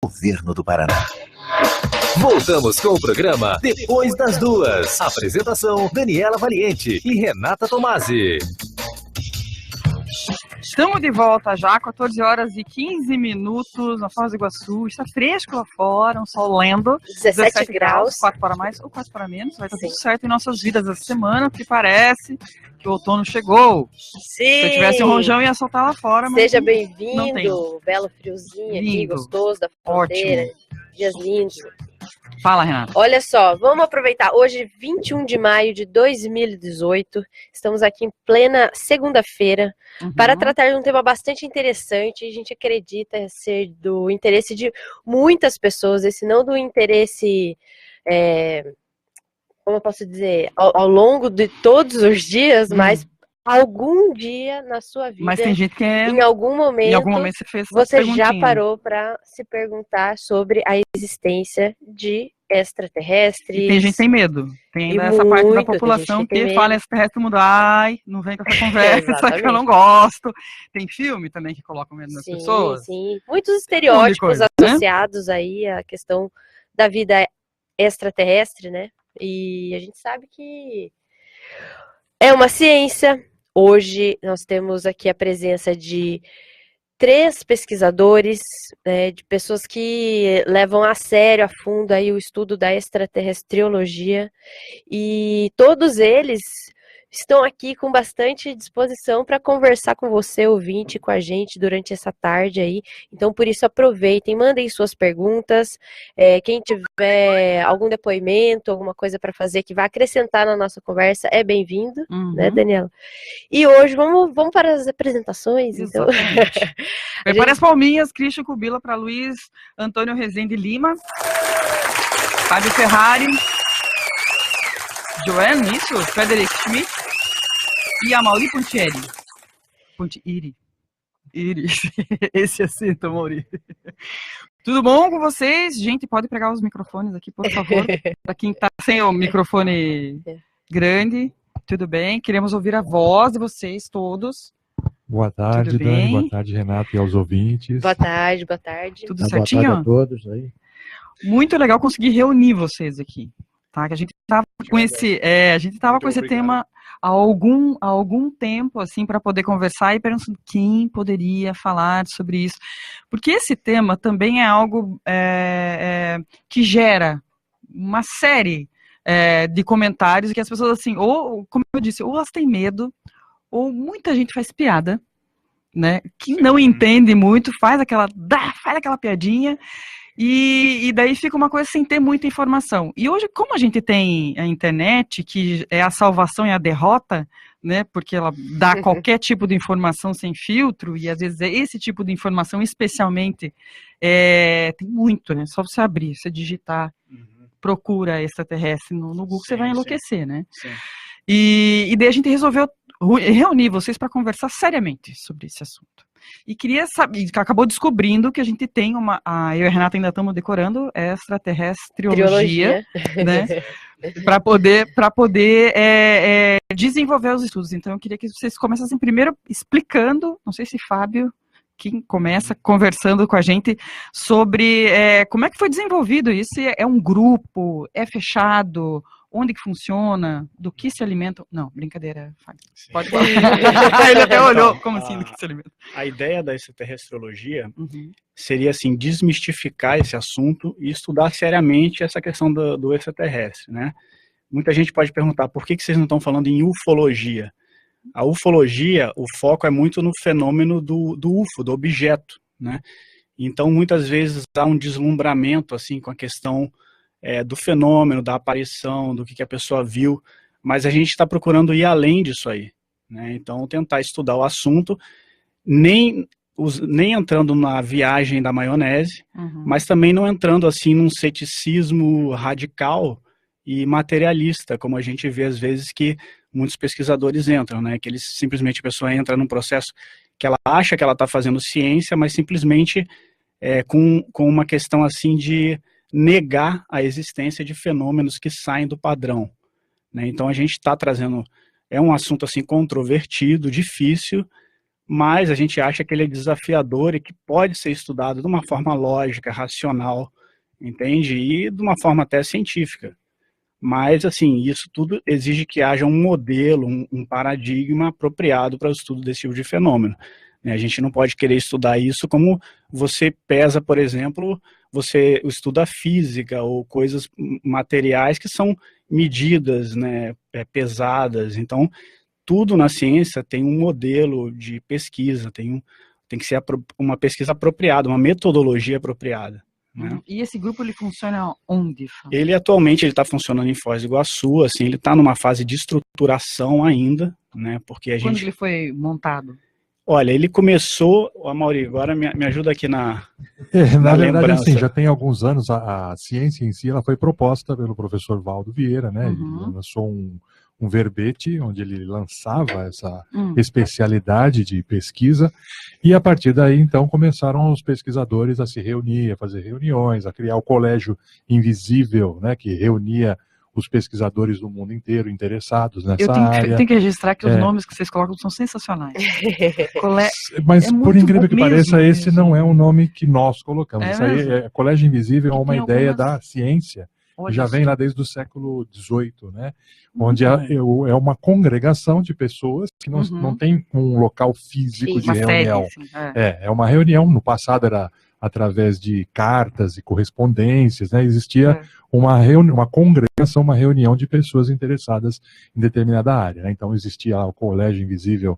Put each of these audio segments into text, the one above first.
Governo do Paraná. Voltamos com o programa Depois das Duas. Apresentação: Daniela Valiente e Renata Tomasi. Estamos de volta já, 14 horas e 15 minutos na Foz do Iguaçu. Está fresco lá fora, um sol lendo. 17 graus. 4 para mais ou 4 para menos. Vai estar tudo certo em nossas vidas essa semana, porque parece que o outono chegou. Sim. Se eu tivesse um rojão, ia soltar lá fora. Mas seja bem-vindo, belo friozinho aqui, gostoso da fronteira. Ótimo. Dias lindos. Fala, Renata. Olha só, vamos aproveitar. Hoje, 21 de maio de 2018, estamos aqui em plena segunda-feira para tratar de um tema bastante interessante. A gente acredita ser do interesse de muitas pessoas, esse não do interesse, como eu posso dizer, ao longo de todos os dias, mas algum dia na sua vida, mas tem gente que em algum momento você já parou para se perguntar sobre a existência de extraterrestres. E tem gente que tem medo. Tem ainda essa parte da população que fala extraterrestre, mundo, ai, não vem com essa conversa que eu não gosto. Tem filme também que coloca medo nas pessoas. Sim, muitos estereótipos associados aí à questão da vida extraterrestre, né? E a gente sabe que é uma ciência. Hoje nós temos aqui a presença de 3 pesquisadores, de pessoas que levam a sério, a fundo aí o estudo da extraterrestriologia, e todos eles estão aqui com bastante disposição para conversar com você, ouvinte, com a gente durante essa tarde aí. Então, por isso, aproveitem, mandem suas perguntas. Quem tiver algum depoimento, alguma coisa para fazer que vai acrescentar na nossa conversa, é bem-vindo, né, Daniela? E hoje, vamos para as apresentações, então. Prepare as palminhas, Christian Kubila para Luiz Antônio Rezende Lima, Fábio Ferrari, Joanne, isso, Frederic Schmidt e a Mauri Pontieri. Pontieri. Esse acento, Mauri. Tudo bom com vocês? Gente, pode pegar os microfones aqui, por favor. Para quem está sem o microfone grande, tudo bem? Queremos ouvir a voz de vocês todos. Boa tarde, Dani. Boa tarde, Renato, e aos ouvintes. Boa tarde, boa tarde. Tudo certinho? Boa tarde a todos aí. Muito legal conseguir reunir vocês aqui. Tá? Que a gente estava com esse tema há algum tempo assim para poder conversar e pensando quem poderia falar sobre isso, porque esse tema também é algo que gera uma série de comentários que as pessoas assim, ou como eu disse, ou elas têm medo, ou muita gente faz piada, né? Que não entende muito, faz aquela piadinha. E daí fica uma coisa sem ter muita informação. E hoje, como a gente tem a internet, que é a salvação e a derrota, né, porque ela dá qualquer tipo de informação sem filtro, e às vezes esse tipo de informação especialmente tem muito, né? Só você abrir, você digitar, procura extraterrestre no Google, você vai enlouquecer, né? Sim. E daí a gente resolveu reunir vocês para conversar seriamente sobre esse assunto. E queria saber, acabou descobrindo que a gente tem eu e a Renata ainda estamos decorando extraterrestriologia, né? Para poder desenvolver os estudos. Então eu queria que vocês começassem primeiro explicando, não sei se Fábio, quem começa conversando com a gente sobre como é que foi desenvolvido isso, se é um grupo, é fechado, onde que funciona, do que se alimentam. Não, brincadeira, Fábio. Pode falar. Ele até olhou, como assim, do que se alimentam? A ideia da extraterrestriologia seria, assim, desmistificar esse assunto e estudar seriamente essa questão do extraterrestre, né? Muita gente pode perguntar, por que vocês não estão falando em ufologia? A ufologia, o foco é muito no fenômeno do UFO, do objeto, né? Então, muitas vezes há um deslumbramento, assim, com a questão do fenômeno, da aparição, do que a pessoa viu, mas a gente está procurando ir além disso aí, né? Então, tentar estudar o assunto, nem entrando na viagem da maionese, mas também não entrando assim num ceticismo radical e materialista, como a gente vê às vezes que muitos pesquisadores entram, né? Que eles simplesmente, a pessoa entra num processo que ela acha que ela está fazendo ciência, mas simplesmente com uma questão assim de negar a existência de fenômenos que saem do padrão, né? Então a gente está trazendo, é um assunto assim controvertido, difícil, mas a gente acha que ele é desafiador e que pode ser estudado de uma forma lógica, racional, entende? E de uma forma até científica. Mas, assim, isso tudo exige que haja um modelo, um paradigma apropriado para o estudo desse tipo de fenômeno. A gente não pode querer estudar isso como você pesa, por exemplo, você estuda física ou coisas materiais que são medidas, né, pesadas. Então, tudo na ciência tem um modelo de pesquisa, tem que ser uma pesquisa apropriada, uma metodologia apropriada. Né? E esse grupo, ele funciona onde? Ele atualmente está funcionando em Foz do Iguaçu, assim, ele está numa fase de estruturação ainda, né? Porque a Quando gente... ele foi montado? Olha, ele começou, Amaury, agora me ajuda aqui na na verdade, lembrança. assim, já tem alguns anos, a ciência em si, ela foi proposta pelo professor Valdo Vieira, né? Ele lançou um verbete, onde ele lançava essa especialidade de pesquisa, e a partir daí, então, começaram os pesquisadores a se reunir, a fazer reuniões, a criar o Colégio Invisível, né, que reunia os pesquisadores do mundo inteiro interessados nessa área. Eu tenho que registrar que os nomes que vocês colocam são sensacionais. Mas, por incrível que pareça, esse não é um nome que nós colocamos. Isso aí, Colégio Invisível é uma ideia da ciência, que já vem lá desde o século XVIII, né? Onde é uma congregação de pessoas que não tem um local físico de reunião. É uma reunião. No passado era através de cartas e correspondências, né? Existia uma congregação, uma reunião de pessoas interessadas em determinada área, né? Então existia o Colégio Invisível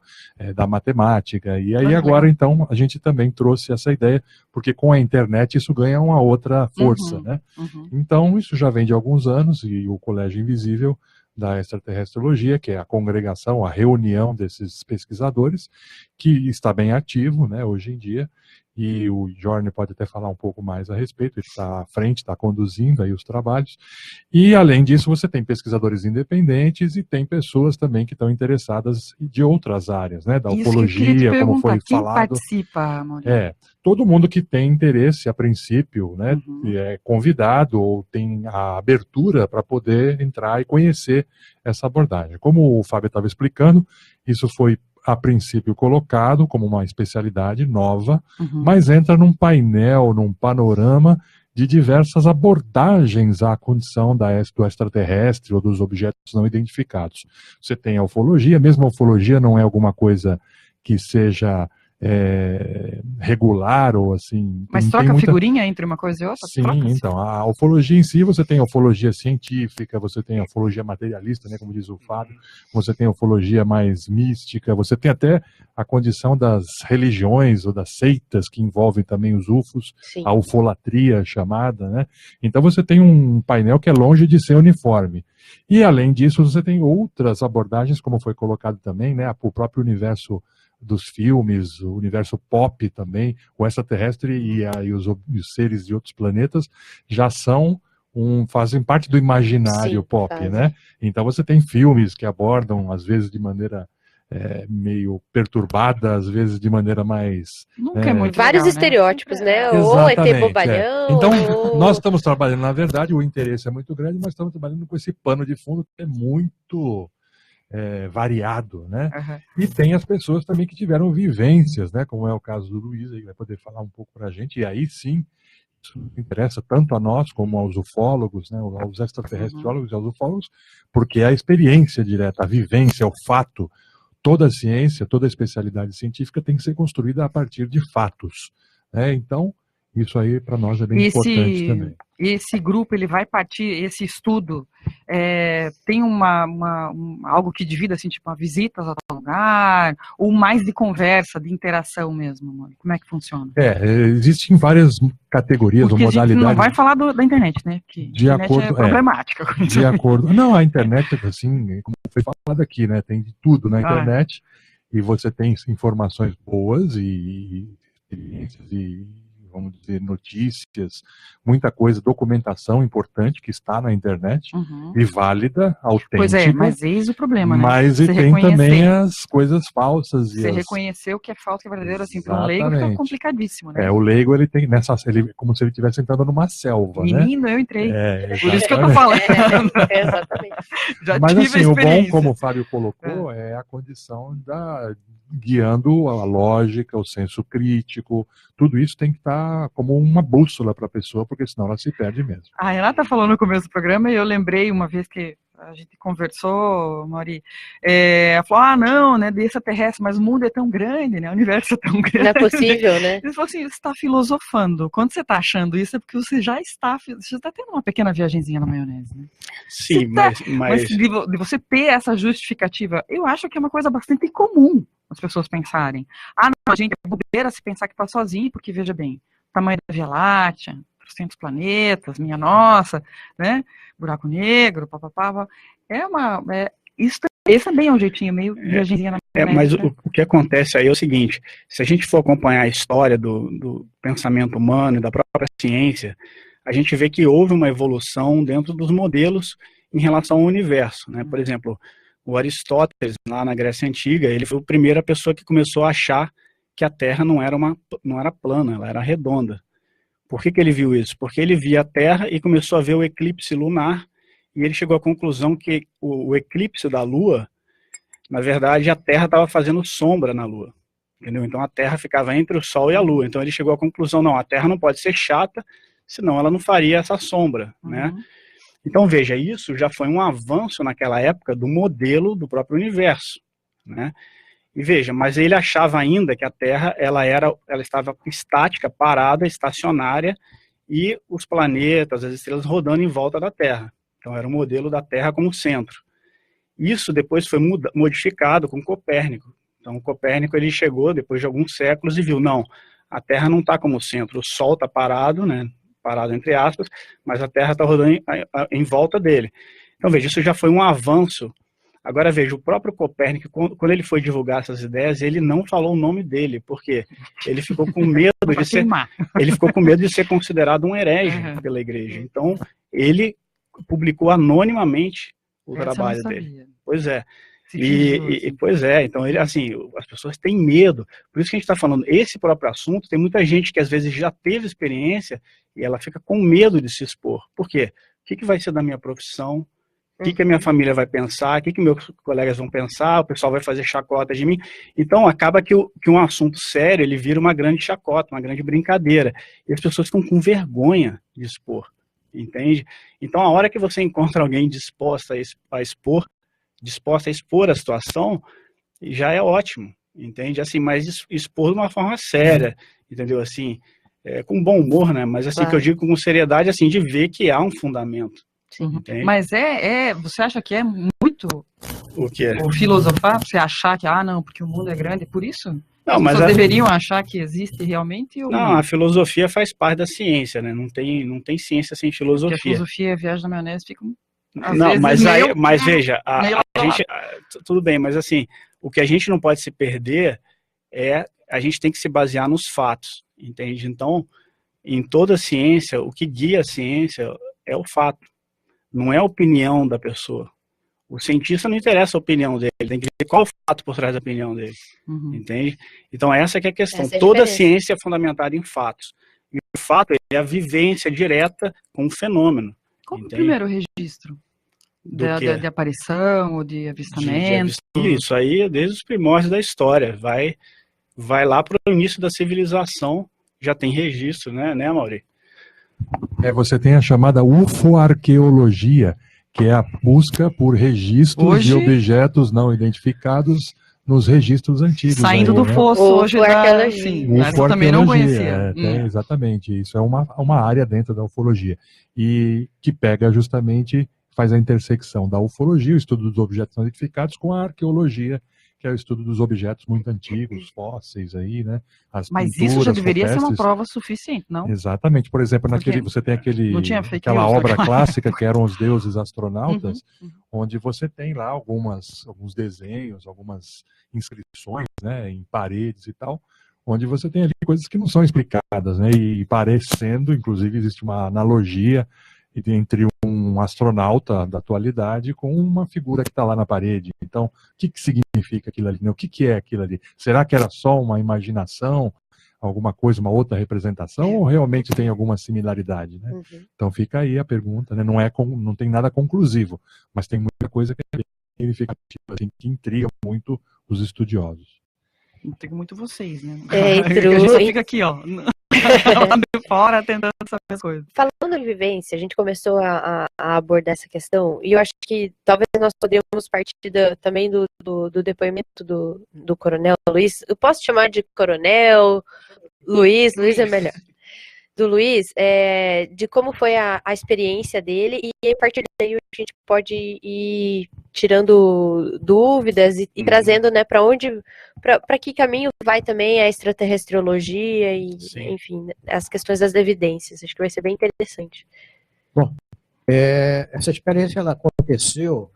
da matemática, e aí agora então a gente também trouxe essa ideia, porque com a internet isso ganha uma outra força, né? Então isso já vem de alguns anos, e o Colégio Invisível da Extraterrestrologia, que é a congregação, a reunião desses pesquisadores, que está bem ativo, né, hoje em dia, e o Jorge pode até falar um pouco mais a respeito, ele está à frente, está conduzindo aí os trabalhos, e além disso você tem pesquisadores independentes e tem pessoas também que estão interessadas de outras áreas, né, da ufologia, como foi falado. Quem participa, Maurício? Todo mundo que tem interesse, a princípio, né, é convidado ou tem a abertura para poder entrar e conhecer essa abordagem. Como o Fábio estava explicando, isso foi a princípio colocado como uma especialidade nova, mas entra num painel, num panorama de diversas abordagens à condição do extraterrestre ou dos objetos não identificados. Você tem a ufologia, mesmo a ufologia não é alguma coisa que seja regular ou assim... Mas troca figurinha entre uma coisa e outra? Sim, então, a ufologia em si, você tem a ufologia científica, você tem a ufologia materialista, né, como diz o Fábio, você tem a ufologia mais mística, você tem até a condição das religiões ou das seitas que envolvem também os UFOs, a ufolatria chamada, né? Então você tem um painel que é longe de ser uniforme. E além disso, você tem outras abordagens, como foi colocado também, né, o próprio universo dos filmes, o universo pop também, o extraterrestre e os seres de outros planetas já fazem parte do imaginário pop, né? Então você tem filmes que abordam, às vezes de maneira meio perturbada, às vezes de maneira mais... Nunca é muito vários legal, estereótipos, né? Ou ET bobalhão. Então, nós estamos trabalhando, na verdade, o interesse é muito grande, mas estamos trabalhando com esse pano de fundo que é muito... variado, né? E tem as pessoas também que tiveram vivências, né? Como é o caso do Luiz, aí vai poder falar um pouco para a gente, e aí sim, isso interessa tanto a nós como aos ufólogos, né? Aos extraterrestriólogos e aos ufólogos, porque é a experiência direta, a vivência, o fato. Toda a ciência, toda a especialidade científica tem que ser construída a partir de fatos, né? Então, isso aí para nós é bem importante também. Esse grupo, ele vai partir, esse estudo, tem algo que divida, assim, tipo, visitas a tal lugar, ou mais de conversa, de interação mesmo, mano? Como é que funciona? Existem várias categorias ou modalidades. A gente não vai falar da internet, né? Porque de a internet acordo, é problemática. De acordo. Não, a internet, assim, como foi falado aqui, né? Tem de tudo na internet, e você tem informações boas e experiências e, vamos dizer, notícias, muita coisa, documentação importante que está na internet, e válida, autêntica. Pois é, mas eis o problema, né? Mas e tem também as coisas falsas. Você reconhecer o que é falso e é verdadeiro, assim, para um leigo fica complicadíssimo, né? O leigo, ele tem como se ele estivesse entrando numa selva, Menino, né? Eu entrei. Por isso que eu tô falando. Exatamente. Mas assim, o bom, como o Fábio colocou, é a condição guiando a lógica, o senso crítico, tudo isso tem que estar como uma bússola para a pessoa, porque senão ela se perde mesmo. A Renata falou no começo do programa, e eu lembrei uma vez que a gente conversou, Mauri, ela falou, não, né, de extraterrestre, mas o mundo é tão grande, né, o universo é tão grande. Não é possível, né? Ele falou assim, você está filosofando. Quando você está achando isso, é porque você já está tendo uma pequena viagenzinha na maionese, né? Sim, mas de você ter essa justificativa, eu acho que é uma coisa bastante comum as pessoas pensarem. Não, a gente é bobeira se pensar que está sozinho, porque, veja bem, o tamanho da Via Láctea, 300 planetas, minha nossa, né? Buraco negro, papapá. Esse também é um jeitinho meio viagenzinha na mas o que acontece aí é o seguinte, se a gente for acompanhar a história do pensamento humano e da própria ciência, a gente vê que houve uma evolução dentro dos modelos em relação ao universo, né? Por exemplo, o Aristóteles, lá na Grécia Antiga, ele foi a primeira pessoa que começou a achar que a Terra não era plana, ela era redonda. Por que ele viu isso? Porque ele via a Terra e começou a ver o eclipse lunar, e ele chegou à conclusão que o eclipse da Lua, na verdade, a Terra estava fazendo sombra na Lua. Entendeu? Então a Terra ficava entre o Sol e a Lua. Então ele chegou à conclusão, não, a Terra não pode ser chata, senão ela não faria essa sombra, né? Então veja, isso já foi um avanço naquela época do modelo do próprio universo, né? E veja, mas ele achava ainda que a Terra ela estava estática, parada, estacionária, e os planetas, as estrelas rodando em volta da Terra. Então era o modelo da Terra como centro. Isso depois foi modificado com Copérnico. Então Copérnico ele chegou depois de alguns séculos e viu, não, a Terra não está como centro, o Sol está parado, né? Parado entre aspas, mas a Terra está rodando em volta dele. Então veja, isso já foi um avanço. Agora veja, o próprio Copérnico, quando ele foi divulgar essas ideias, ele não falou o nome dele, porque ele ficou com medo de ser considerado um herege pela igreja. Então, ele publicou anonimamente o trabalho dele. Pois é. Pois é, então ele, assim, as pessoas têm medo. Por isso que a gente está falando, esse próprio assunto, tem muita gente que às vezes já teve experiência e ela fica com medo de se expor. Por quê? O que vai ser da minha profissão? O que a minha família vai pensar? O que meus colegas vão pensar? O pessoal vai fazer chacota de mim? Então, acaba que um assunto sério, ele vira uma grande chacota, uma grande brincadeira. E as pessoas ficam com vergonha de expor, entende? Então, a hora que você encontra alguém disposta a expor a situação, já é ótimo, entende? Assim, mas expor de uma forma séria, entendeu? Assim, com bom humor, né? Mas assim, que eu digo com seriedade, assim, de ver que há um fundamento. Sim. Mas você acha que é muito o quê? O filosofar, você achar que, não, porque o mundo é grande, por isso? Não, as mas pessoas deveriam achar que existe realmente? Ou não, a filosofia faz parte da ciência, né? Não tem ciência sem filosofia. Porque a filosofia e a viagem da maionese ficam... Não, mas veja, a gente, tudo bem, mas assim, o que a gente não pode se perder a gente tem que se basear nos fatos, entende? Então, em toda a ciência, o que guia a ciência é o fato. Não é a opinião da pessoa. O cientista não interessa a opinião dele, tem que ver qual é o fato por trás da opinião dele, entende? Então essa que é a questão. Toda a ciência é fundamentada em fatos. E o fato é a vivência direta com o fenômeno. Qual é o primeiro registro? De aparição ou de avistamento? Isso aí é desde os primórdios da história. Vai lá para o início da civilização, já tem registro, né, Mauri? Você tem a chamada ufoarqueologia, que é a busca por registros de objetos não identificados nos registros antigos. Saindo do fosso hoje eu também não conhecia. Exatamente, isso é uma área dentro da ufologia, e que pega justamente, faz a intersecção da ufologia, o estudo dos objetos não identificados, com a arqueologia, que é o estudo dos objetos muito antigos, fósseis aí, né? Mas isso já deveria ser uma prova suficiente, não? Exatamente. Por exemplo, você tem aquela obra clássica que eram Os Deuses Astronautas, onde você tem lá alguns desenhos, algumas inscrições, né, em paredes e tal, onde você tem ali coisas que não são explicadas, né? E parecendo, inclusive, existe uma analogia entre um astronauta da atualidade com uma figura que está lá na parede. Então, o que significa aquilo ali? O que é aquilo ali? Será que era só uma imaginação, alguma coisa, uma outra representação, ou realmente tem alguma similaridade, né? Então fica aí a pergunta, né? Não tem nada conclusivo, mas tem muita coisa que é significativa, assim, que intriga muito os estudiosos. Não tem muito vocês, né? Entrou... A gente só fica aqui, ó, lá de fora, tentando saber as coisas. Falando em vivência, a gente começou a abordar essa questão, e eu acho que talvez nós podemos partir também do depoimento do Coronel Luiz. Eu posso chamar de Coronel Luiz é melhor. Do Luiz, de como foi a experiência dele, e a partir daí a gente pode ir tirando dúvidas e trazendo, né, para que caminho vai também a extraterrestriologia e, enfim, as questões das evidências. Acho que vai ser bem interessante. Bom, essa experiência ela aconteceu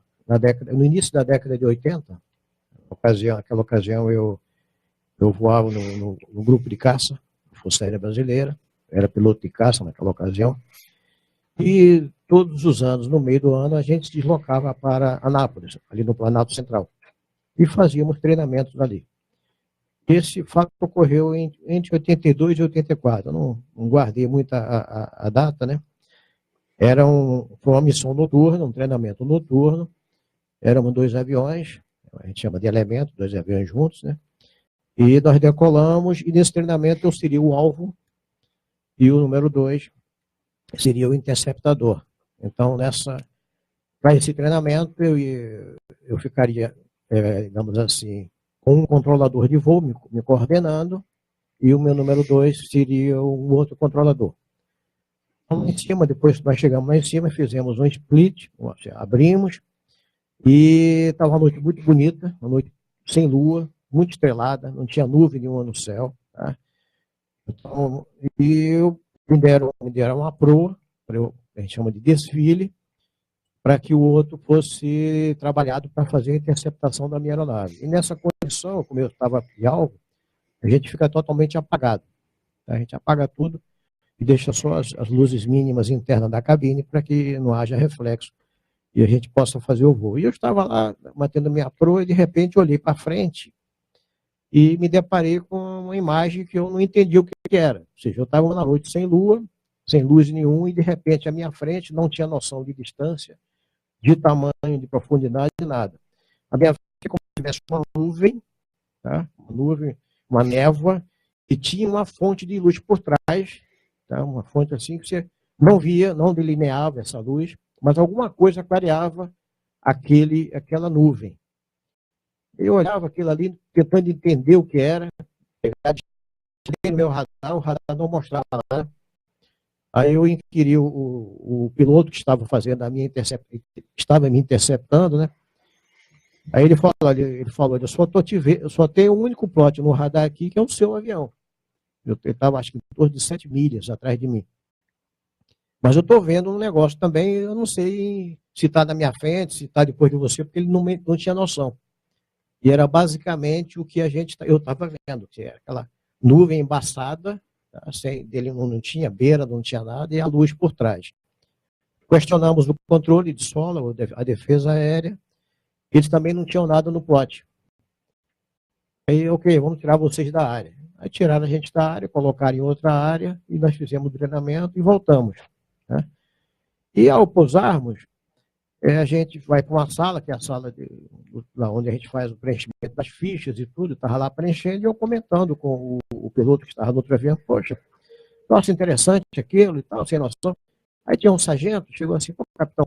no início da década de 80. Naquela ocasião eu voava no grupo de caça, Força Aérea Brasileira. Era piloto de caça naquela ocasião, e todos os anos, no meio do ano, a gente se deslocava para Anápolis, ali no Planalto Central, e fazíamos treinamentos ali. Esse fato ocorreu entre 82 e 84, eu não guardei muito a data, né? Foi uma missão noturna, um treinamento noturno, éramos 2 aviões, a gente chama de elemento, 2 aviões juntos, né? E nós decolamos, e nesse treinamento eu seria o alvo, e o número 2 seria o interceptador. Então, para esse treinamento, eu ficaria, digamos assim, com um controlador de voo me coordenando, e o meu número 2 seria o outro controlador. Então, em cima, depois que nós chegamos lá em cima, fizemos um split, abrimos, e estava uma noite muito bonita, uma noite sem lua, muito estrelada, não tinha nuvem nenhuma no céu, tá? Então, me deram uma proa, a gente chama de desfile, para que o outro fosse trabalhado para fazer a interceptação da minha aeronave. E nessa condição, como eu estava de alvo, a gente fica totalmente apagado. Tá? A gente apaga tudo e deixa só as luzes mínimas internas da cabine para que não haja reflexo e a gente possa fazer o voo. E eu estava lá mantendo minha proa e de repente olhei para frente e me deparei com uma imagem que eu não entendi o que era. Ou seja, eu estava na noite sem lua, sem luz nenhuma, e de repente à minha frente não tinha noção de distância, de tamanho, de profundidade, de nada. A minha frente é como se tivesse uma nuvem, tá? Uma nuvem, uma névoa, e tinha uma fonte de luz por trás, tá? Uma fonte assim que você não via, não delineava essa luz, mas alguma coisa clareava aquela nuvem. Eu olhava aquilo ali, tentando entender o que era, no meu radar, o radar não mostrava nada. Aí eu inquiri o piloto que estava fazendo estava me interceptando, né? Aí ele falou, eu só tenho um único plot no radar aqui, que é o seu avião. Ele estava, acho que, em torno de 7 milhas atrás de mim. Mas eu estou vendo um negócio também, eu não sei se está na minha frente, se está depois de você, porque ele não tinha noção. E era basicamente o que eu estava vendo, que era aquela nuvem embaçada, tá? Dele não tinha beira, não tinha nada, e a luz por trás. Questionamos o controle de solo, a defesa aérea, eles também não tinham nada no plot. Aí, ok, vamos tirar vocês da área. Aí tiraram a gente da área, colocaram em outra área, e nós fizemos o treinamento e voltamos. Né? E ao pousarmos, a gente vai para uma sala, que é a sala lá onde a gente faz o preenchimento das fichas e tudo, estava lá preenchendo, e eu comentando com o piloto que estava no outro avião, poxa, nossa, interessante aquilo e tal, sem noção. Aí tinha um sargento, chegou assim, pô, capitão,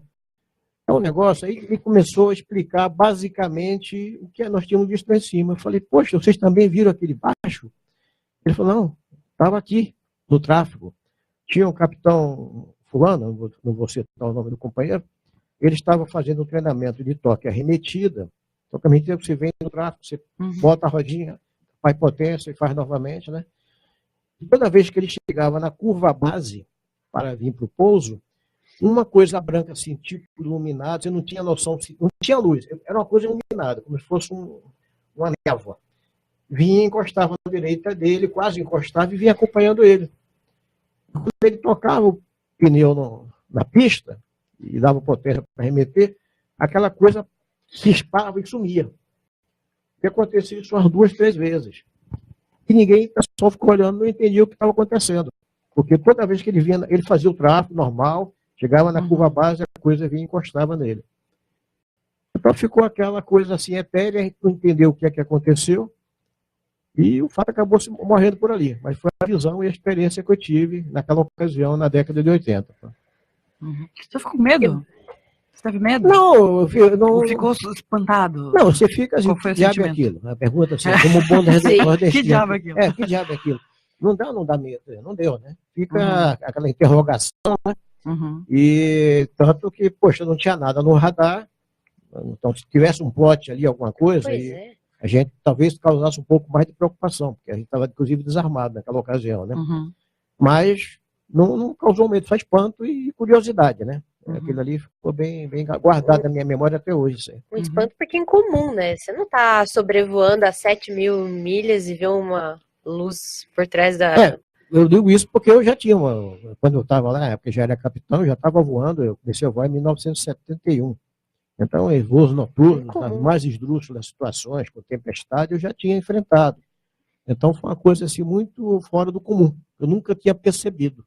é um negócio, aí ele começou a explicar basicamente o que nós tínhamos visto lá em cima. Eu falei, poxa, vocês também viram aquele baixo? Ele falou, não, estava aqui, no tráfego. Tinha um capitão fulano, não vou citar o nome do companheiro, ele estava fazendo um treinamento de toque arremetida. Toque arremetida, você vem no tráfego, você bota a rodinha, faz potência e faz novamente, né? E toda vez que ele chegava na curva base para vir para o pouso, uma coisa branca assim, tipo iluminada, você não tinha noção, não tinha luz, era uma coisa iluminada, como se fosse uma névoa. Vinha e encostava na direita dele, quase encostava e vinha acompanhando ele. Quando ele tocava o pneu na pista, e dava potência para remeter, aquela coisa se espava e sumia. E acontecia isso umas 2, 3 vezes. E ninguém, o pessoal ficou olhando, não entendia o que estava acontecendo. Porque toda vez que ele vinha, ele fazia o tráfego normal, chegava na curva base, a coisa vinha e encostava nele. Então ficou aquela coisa assim etérea, a gente não entendeu o que é que aconteceu. E o fato acabou morrendo por ali. Mas foi a visão e a experiência que eu tive naquela ocasião, na década de 80. Você ficou com medo? Você teve medo? Não, Ou ficou espantado? Não, você fica assim, que diabo é aquilo? A pergunta assim, como bom nordestino. Que diabo é aquilo? Que diabo é aquilo? Não dá medo, não deu, né? Fica aquela interrogação, né? E tanto que, poxa, não tinha nada no radar. Então, se tivesse um plot ali, alguma coisa, a gente talvez causasse um pouco mais de preocupação, porque a gente estava, inclusive, desarmado naquela ocasião, né? Mas não causou medo, só espanto e curiosidade, né? Aquilo ali ficou bem guardado na minha memória até hoje. Isso aí. Um espanto porque é incomum, né? Você não está sobrevoando a 7.000 milhas e vê uma luz por trás da... Eu digo isso porque eu já tinha quando eu estava lá, na época já era capitão, eu já estava voando, eu comecei a voar em 1971. Então, em voos noturnos, nas mais esdrúxulas situações, com tempestade, eu já tinha enfrentado. Então, foi uma coisa assim muito fora do comum. Eu nunca tinha percebido.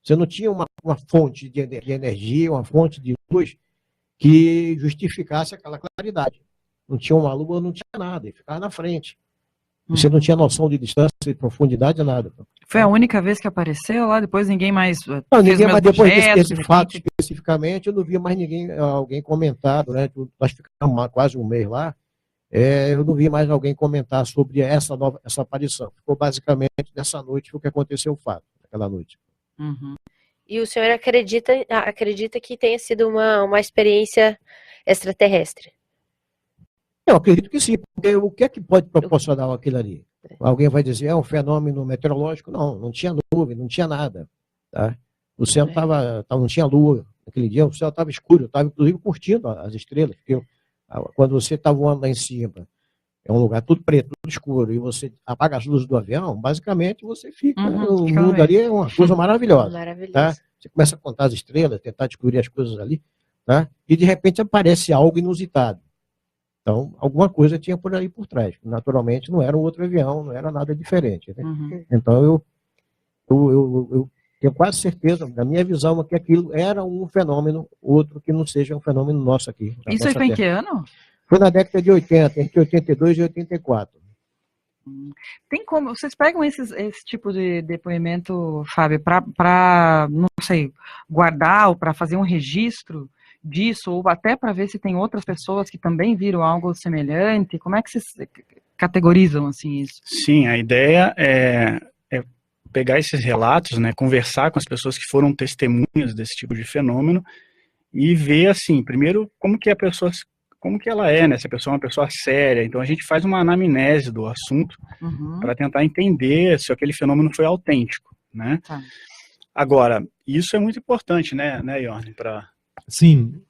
Você não tinha uma fonte de energia, uma fonte de luz que justificasse aquela claridade. Não tinha uma lua, não tinha nada, e ficava na frente. Você não tinha noção de distância, de profundidade, nada. Foi a única vez que apareceu lá, depois ninguém mais ninguém mais, depois desse fato especificamente, eu não via mais alguém comentar durante, nós ficamos quase um mês lá, eu não vi mais alguém comentar sobre essa aparição. Ficou basicamente nessa noite, foi o que aconteceu o fato, naquela noite. E o senhor acredita que tenha sido uma experiência extraterrestre? Eu acredito que sim, porque o que é que pode proporcionar aquilo ali? Alguém vai dizer, é um fenômeno meteorológico? Não tinha nuvem, não tinha nada. Tá? O céu não tinha lua. Naquele dia o céu estava escuro, eu estava inclusive curtindo as estrelas, porque quando você está voando lá em cima, é um lugar tudo preto, tudo escuro, e você apaga as luzes do avião, basicamente você fica, o mundo ali é uma coisa maravilhosa. Tá? Você começa a contar as estrelas, tentar descobrir as coisas ali, tá? E de repente aparece algo inusitado. Então, alguma coisa tinha por aí por trás. Naturalmente, não era um outro avião, não era nada diferente. Né? Então, eu tenho quase certeza, na minha visão, que aquilo era um fenômeno, outro que não seja um fenômeno nosso aqui. Isso foi em que ano? Foi na década de 80, entre 82 e 84. Tem como, vocês pegam esse tipo de depoimento, Fábio, para, não sei, guardar ou para fazer um registro disso, ou até para ver se tem outras pessoas que também viram algo semelhante? Como é que vocês categorizam assim isso? Sim, a ideia é pegar esses relatos, né, conversar com as pessoas que foram testemunhas desse tipo de fenômeno e ver, assim, primeiro, como que a pessoa, como que ela é, né, se a pessoa é uma pessoa séria. Então a gente faz uma anamnese do assunto para tentar entender se aquele fenômeno foi autêntico, né? Agora, isso é muito importante, né Yorn, para... Sim,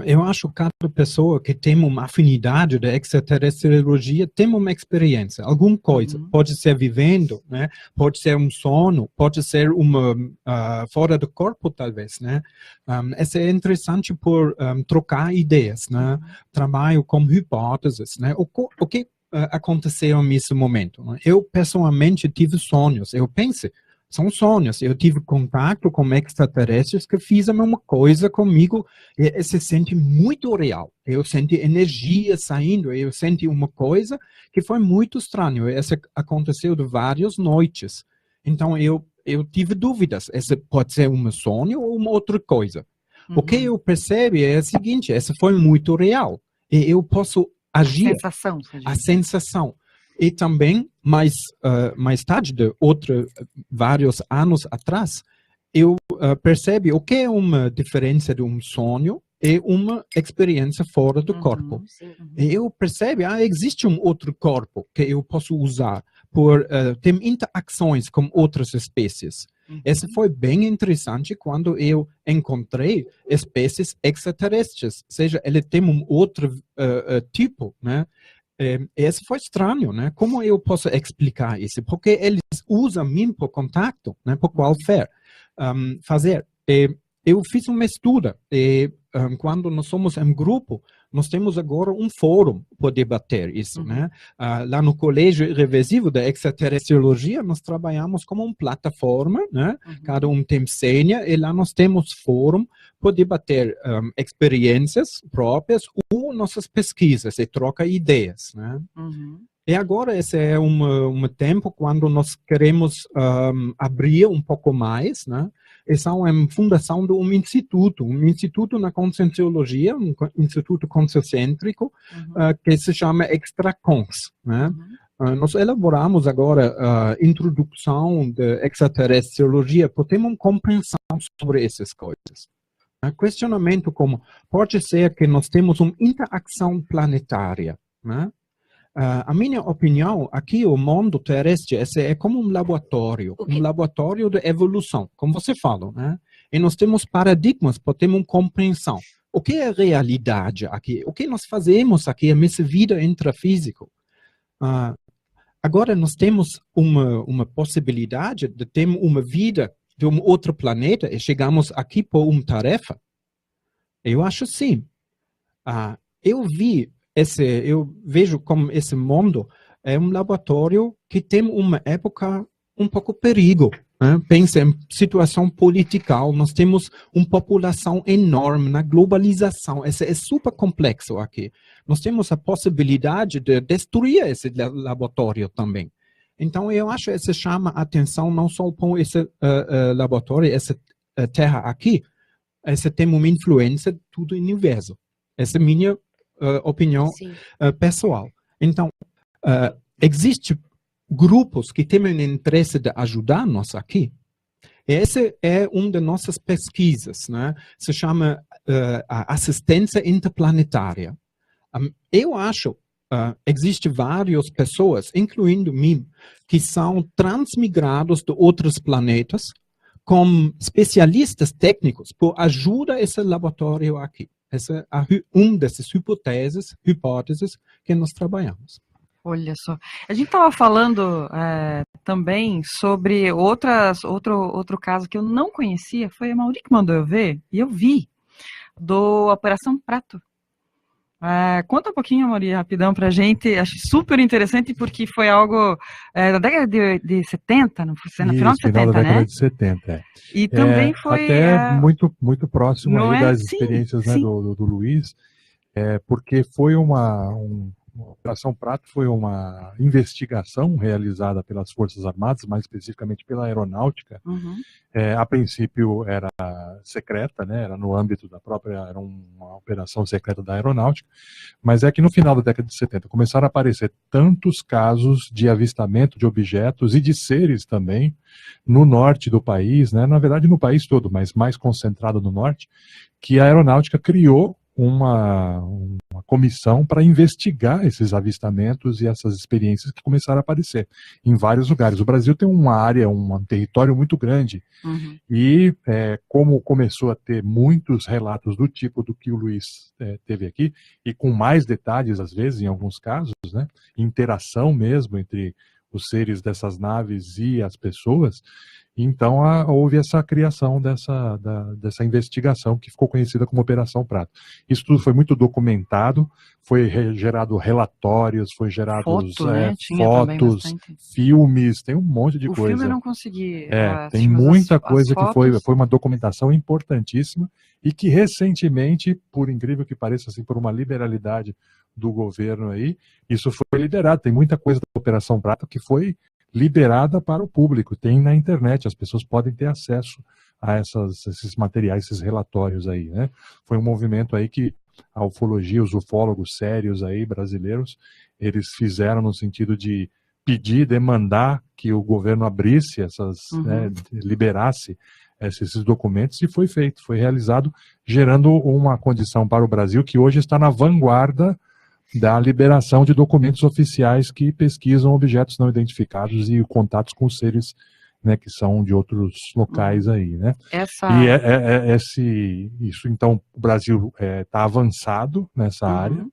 eu acho que cada pessoa que tem uma afinidade da extraterrestriologia tem uma experiência, alguma coisa. Pode ser vivendo, né? Pode ser um sono, pode ser uma fora do corpo, talvez, né? Isso é interessante por trocar ideias, né? Trabalho com hipóteses, né? O que aconteceu nesse momento? Né? Eu, pessoalmente, tive sonhos. Eu pensei, são sonhos. Eu tive contato com extraterrestres que fizeram uma coisa comigo e se sente muito real. Eu senti energia saindo, eu senti uma coisa que foi muito estranho. Isso aconteceu de várias noites. Então, eu tive dúvidas. Esse pode ser um sonho ou uma outra coisa. O que eu percebi é o seguinte, essa foi muito real. E eu posso agir. A sensação. E também, mais tarde, vários anos atrás, eu percebi o que é uma diferença de um sonho e uma experiência fora do corpo. E eu percebi, existe um outro corpo que eu posso usar por ter interações com outras espécies. Isso foi bem interessante quando eu encontrei espécies extraterrestres, seja, ele tem um outro tipo, né? Isso foi estranho, né? Como eu posso explicar isso? Porque eles usam mim por contato, né? Por qualquer fazer. Eu fiz uma estudo e quando nós somos em grupo, nós temos agora um fórum para debater isso, né? Lá no Colégio Irreversível da Extraterrestriologia, nós trabalhamos como uma plataforma, né? Cada um tem senha e lá nós temos fórum para debater experiências próprias ou nossas pesquisas e troca ideias, né? E agora esse é um tempo quando nós queremos abrir um pouco mais, né? Essa é uma fundação de um instituto na conscienciologia, um instituto consciocêntrico, que se chama Extracons, né? Nós elaboramos agora a introdução da extraterrestriologia para ter uma compreensão sobre essas coisas. Questionamento como, pode ser que nós temos uma interação planetária, né? A minha opinião, aqui o mundo terrestre é como um laboratório de evolução, como você falou, né? E nós temos paradigmas para ter uma compreensão. O que é realidade aqui? O que nós fazemos aqui nessa vida intrafísica? Agora nós temos uma possibilidade de ter uma vida de um outro planeta e chegamos aqui por uma tarefa? Eu acho sim. Eu vejo como esse mundo é um laboratório que tem uma época um pouco perigo. Né? Pensa em situação política, nós temos uma população enorme na globalização, esse é super complexo aqui. Nós temos a possibilidade de destruir esse laboratório também. Então, eu acho que isso chama a atenção não só para esse laboratório, essa terra aqui, essa tem uma influência de todo o universo. Essa é a minha opinião pessoal. Então, existem grupos que têm o interesse de ajudar nós aqui. Essa é uma das nossas pesquisas, né? Se chama a assistência interplanetária. Eu acho existem várias pessoas, incluindo mim, que são transmigrados de outros planetas como especialistas técnicos por ajuda a esse laboratório aqui. Essa é uma dessas hipóteses que nós trabalhamos. Olha só. A gente estava falando também sobre outro caso que eu não conhecia, foi a Mauri que mandou eu ver, e eu vi, do Operação Prato. Conta um pouquinho, Mauri, rapidão pra gente. Acho super interessante porque foi algo da década de 70, não foi? No final de 70, da década né? de 70. E também foi... Até muito próximo aí das Sim, experiências, né, sim. do Luiz, porque foi a Operação Prato foi uma investigação realizada pelas Forças Armadas, mais especificamente pela Aeronáutica. A princípio era secreta, né? Era no âmbito era uma operação secreta da Aeronáutica, mas é que no final da década de 70 começaram a aparecer tantos casos de avistamento de objetos e de seres também no norte do país, né? Na verdade no país todo, mas mais concentrado no norte, que a Aeronáutica criou uma comissão para investigar esses avistamentos e essas experiências que começaram a aparecer em vários lugares. O Brasil tem uma área, um território muito grande, e como começou a ter muitos relatos do tipo do que o Luiz teve aqui, e com mais detalhes às vezes, em alguns casos, né, interação mesmo entre os seres dessas naves e as pessoas, então houve essa criação dessa investigação que ficou conhecida como Operação Prato. Isso tudo foi muito documentado, foi gerado relatórios, foi gerados fotos, filmes, tem um monte de coisa. O filme eu não consegui. Tem muita coisa que foi uma documentação importantíssima e que recentemente, por incrível que pareça, assim, por uma liberalidade do governo aí, isso foi liberado. Tem muita coisa da Operação Prato que foi liberada para o público, tem na internet, as pessoas podem ter acesso a esses materiais, esses relatórios aí, né? Foi um movimento aí que a ufologia, os ufólogos sérios aí, brasileiros, eles fizeram no sentido de pedir, demandar que o governo abrisse né, liberasse esses documentos, e foi feito, foi realizado, gerando uma condição para o Brasil que hoje está na vanguarda da liberação de documentos oficiais que pesquisam objetos não identificados e contatos com seres, né, que são de outros locais aí, né? Isso, então, o Brasil está avançado nessa área,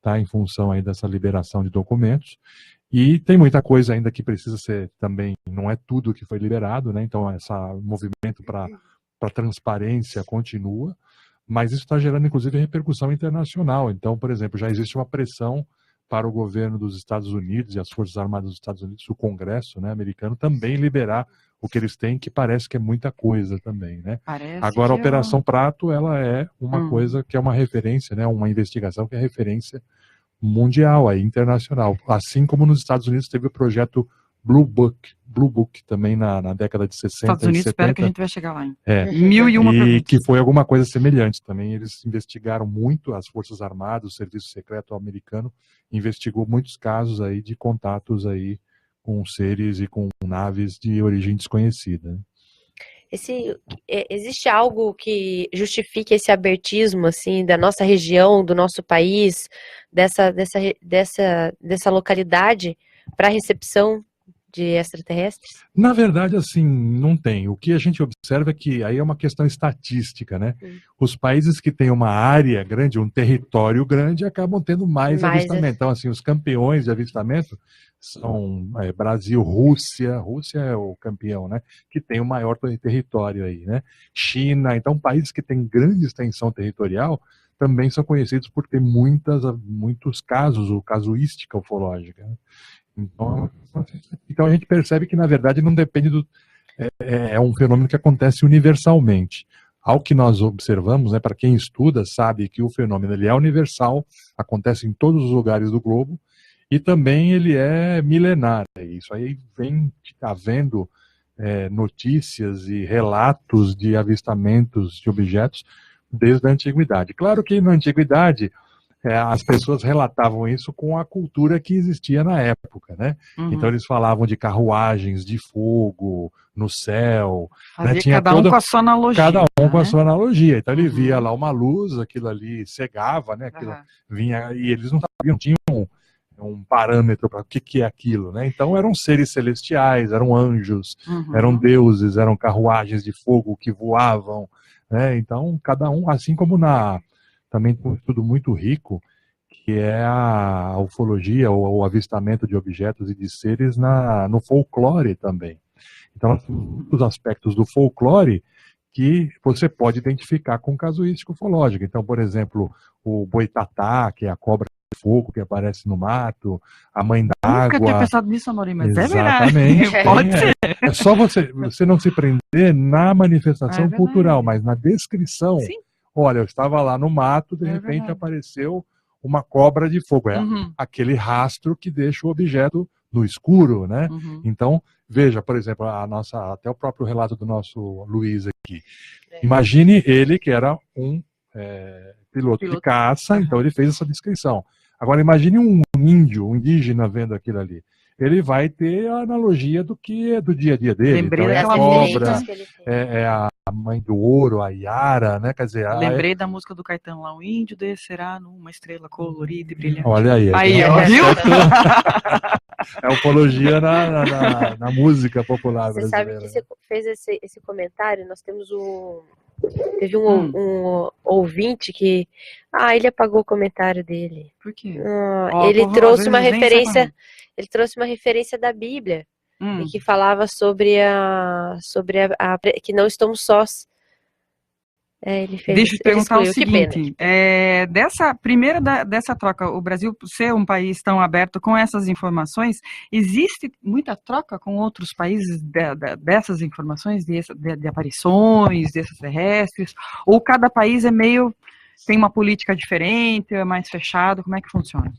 tá, em função aí dessa liberação de documentos, e tem muita coisa ainda que precisa ser também, não é tudo que foi liberado, né? Então, esse movimento para transparência continua, mas isso está gerando, inclusive, repercussão internacional. Então, por exemplo, já existe uma pressão para o governo dos Estados Unidos e as Forças Armadas dos Estados Unidos, o Congresso, né, americano, também liberar o que eles têm, que parece que é muita coisa também, né? Agora, a Operação Prato, ela é uma coisa que é uma referência, né, uma investigação que é referência mundial, aí, internacional. Assim como nos Estados Unidos teve o projeto Blue Book também na década de 60 Estados Unidos, e 70. Espero que a gente vai chegar lá, hein? 1001 perguntas. Que foi alguma coisa semelhante também. Eles investigaram muito, as Forças Armadas, o Serviço Secreto americano investigou muitos casos aí de contatos aí com seres e com naves de origem desconhecida. Existe algo que justifique esse abertismo, assim, da nossa região, do nosso país, dessa localidade para recepção de extraterrestres? Na verdade, assim, não tem. O que a gente observa é que aí é uma questão estatística, né? Os países que têm uma área grande, um território grande, acabam tendo mais avistamento. Então, assim, os campeões de avistamento são Brasil, Rússia é o campeão, né? Que tem o maior território aí, né? China, então países que têm grande extensão territorial também são conhecidos por ter muitos casos, ou casuística ufológica, né? Então a gente percebe que, na verdade, não depende do... É um fenômeno que acontece universalmente. Ao que nós observamos, né, para quem estuda, sabe que o fenômeno ele é universal, acontece em todos os lugares do globo, e também ele é milenar. Isso aí vem havendo notícias e relatos de avistamentos de objetos desde a antiguidade. Claro que na antiguidade as pessoas relatavam isso com a cultura que existia na época, né? Então eles falavam de carruagens de fogo no céu. Né? Tinha cada um com a sua analogia. Cada um com a sua analogia. Então ele via lá uma luz, aquilo ali cegava, né? Aquilo vinha, e eles não sabiam, tinham um parâmetro para o que é aquilo, né? Então eram seres celestiais, eram anjos, eram deuses, eram carruagens de fogo que voavam, né? Então cada um, assim como também tem um estudo muito rico, que é a ufologia, ou o avistamento de objetos e de seres no folclore também. Então, nós temos muitos aspectos do folclore que você pode identificar com casuística ufológica. Então, por exemplo, o boitatá, que é a cobra de fogo que aparece no mato, a mãe d'água. Nunca tinha pensado nisso, Amorim, mas exatamente, é verdade. Pode ser. É só você não se prender na manifestação cultural, mas na descrição. Sim. Olha, eu estava lá no mato, de repente apareceu uma cobra de fogo. É aquele rastro que deixa o objeto no escuro, né? Então, veja, por exemplo, até o próprio relato do nosso Luiz aqui. Imagine ele que era um piloto de caça, então ele fez essa descrição. Agora, imagine um índio, um indígena vendo aquilo ali. Ele vai ter a analogia do que é do dia a dia dele. Lembrei então, daquela cobra, é a mãe do ouro, a Yara, né? Quer dizer, lembrei da música do Caetano lá, o índio descerá numa estrela colorida e brilhante. Olha aí. Aí, ó, viu? É ufologia na música popular brasileira. Você sabe que você fez esse comentário, nós temos teve um ouvinte que... ele apagou o comentário dele. Por quê? Ele trouxe uma referência... Ele trouxe uma referência da Bíblia, e que falava sobre que não estamos sós. Deixa eu te perguntar o seguinte, dessa troca, o Brasil ser um país tão aberto com essas informações, existe muita troca com outros países dessas informações, de aparições, de extraterrestres, ou cada país tem uma política diferente, é mais fechado, como é que funciona?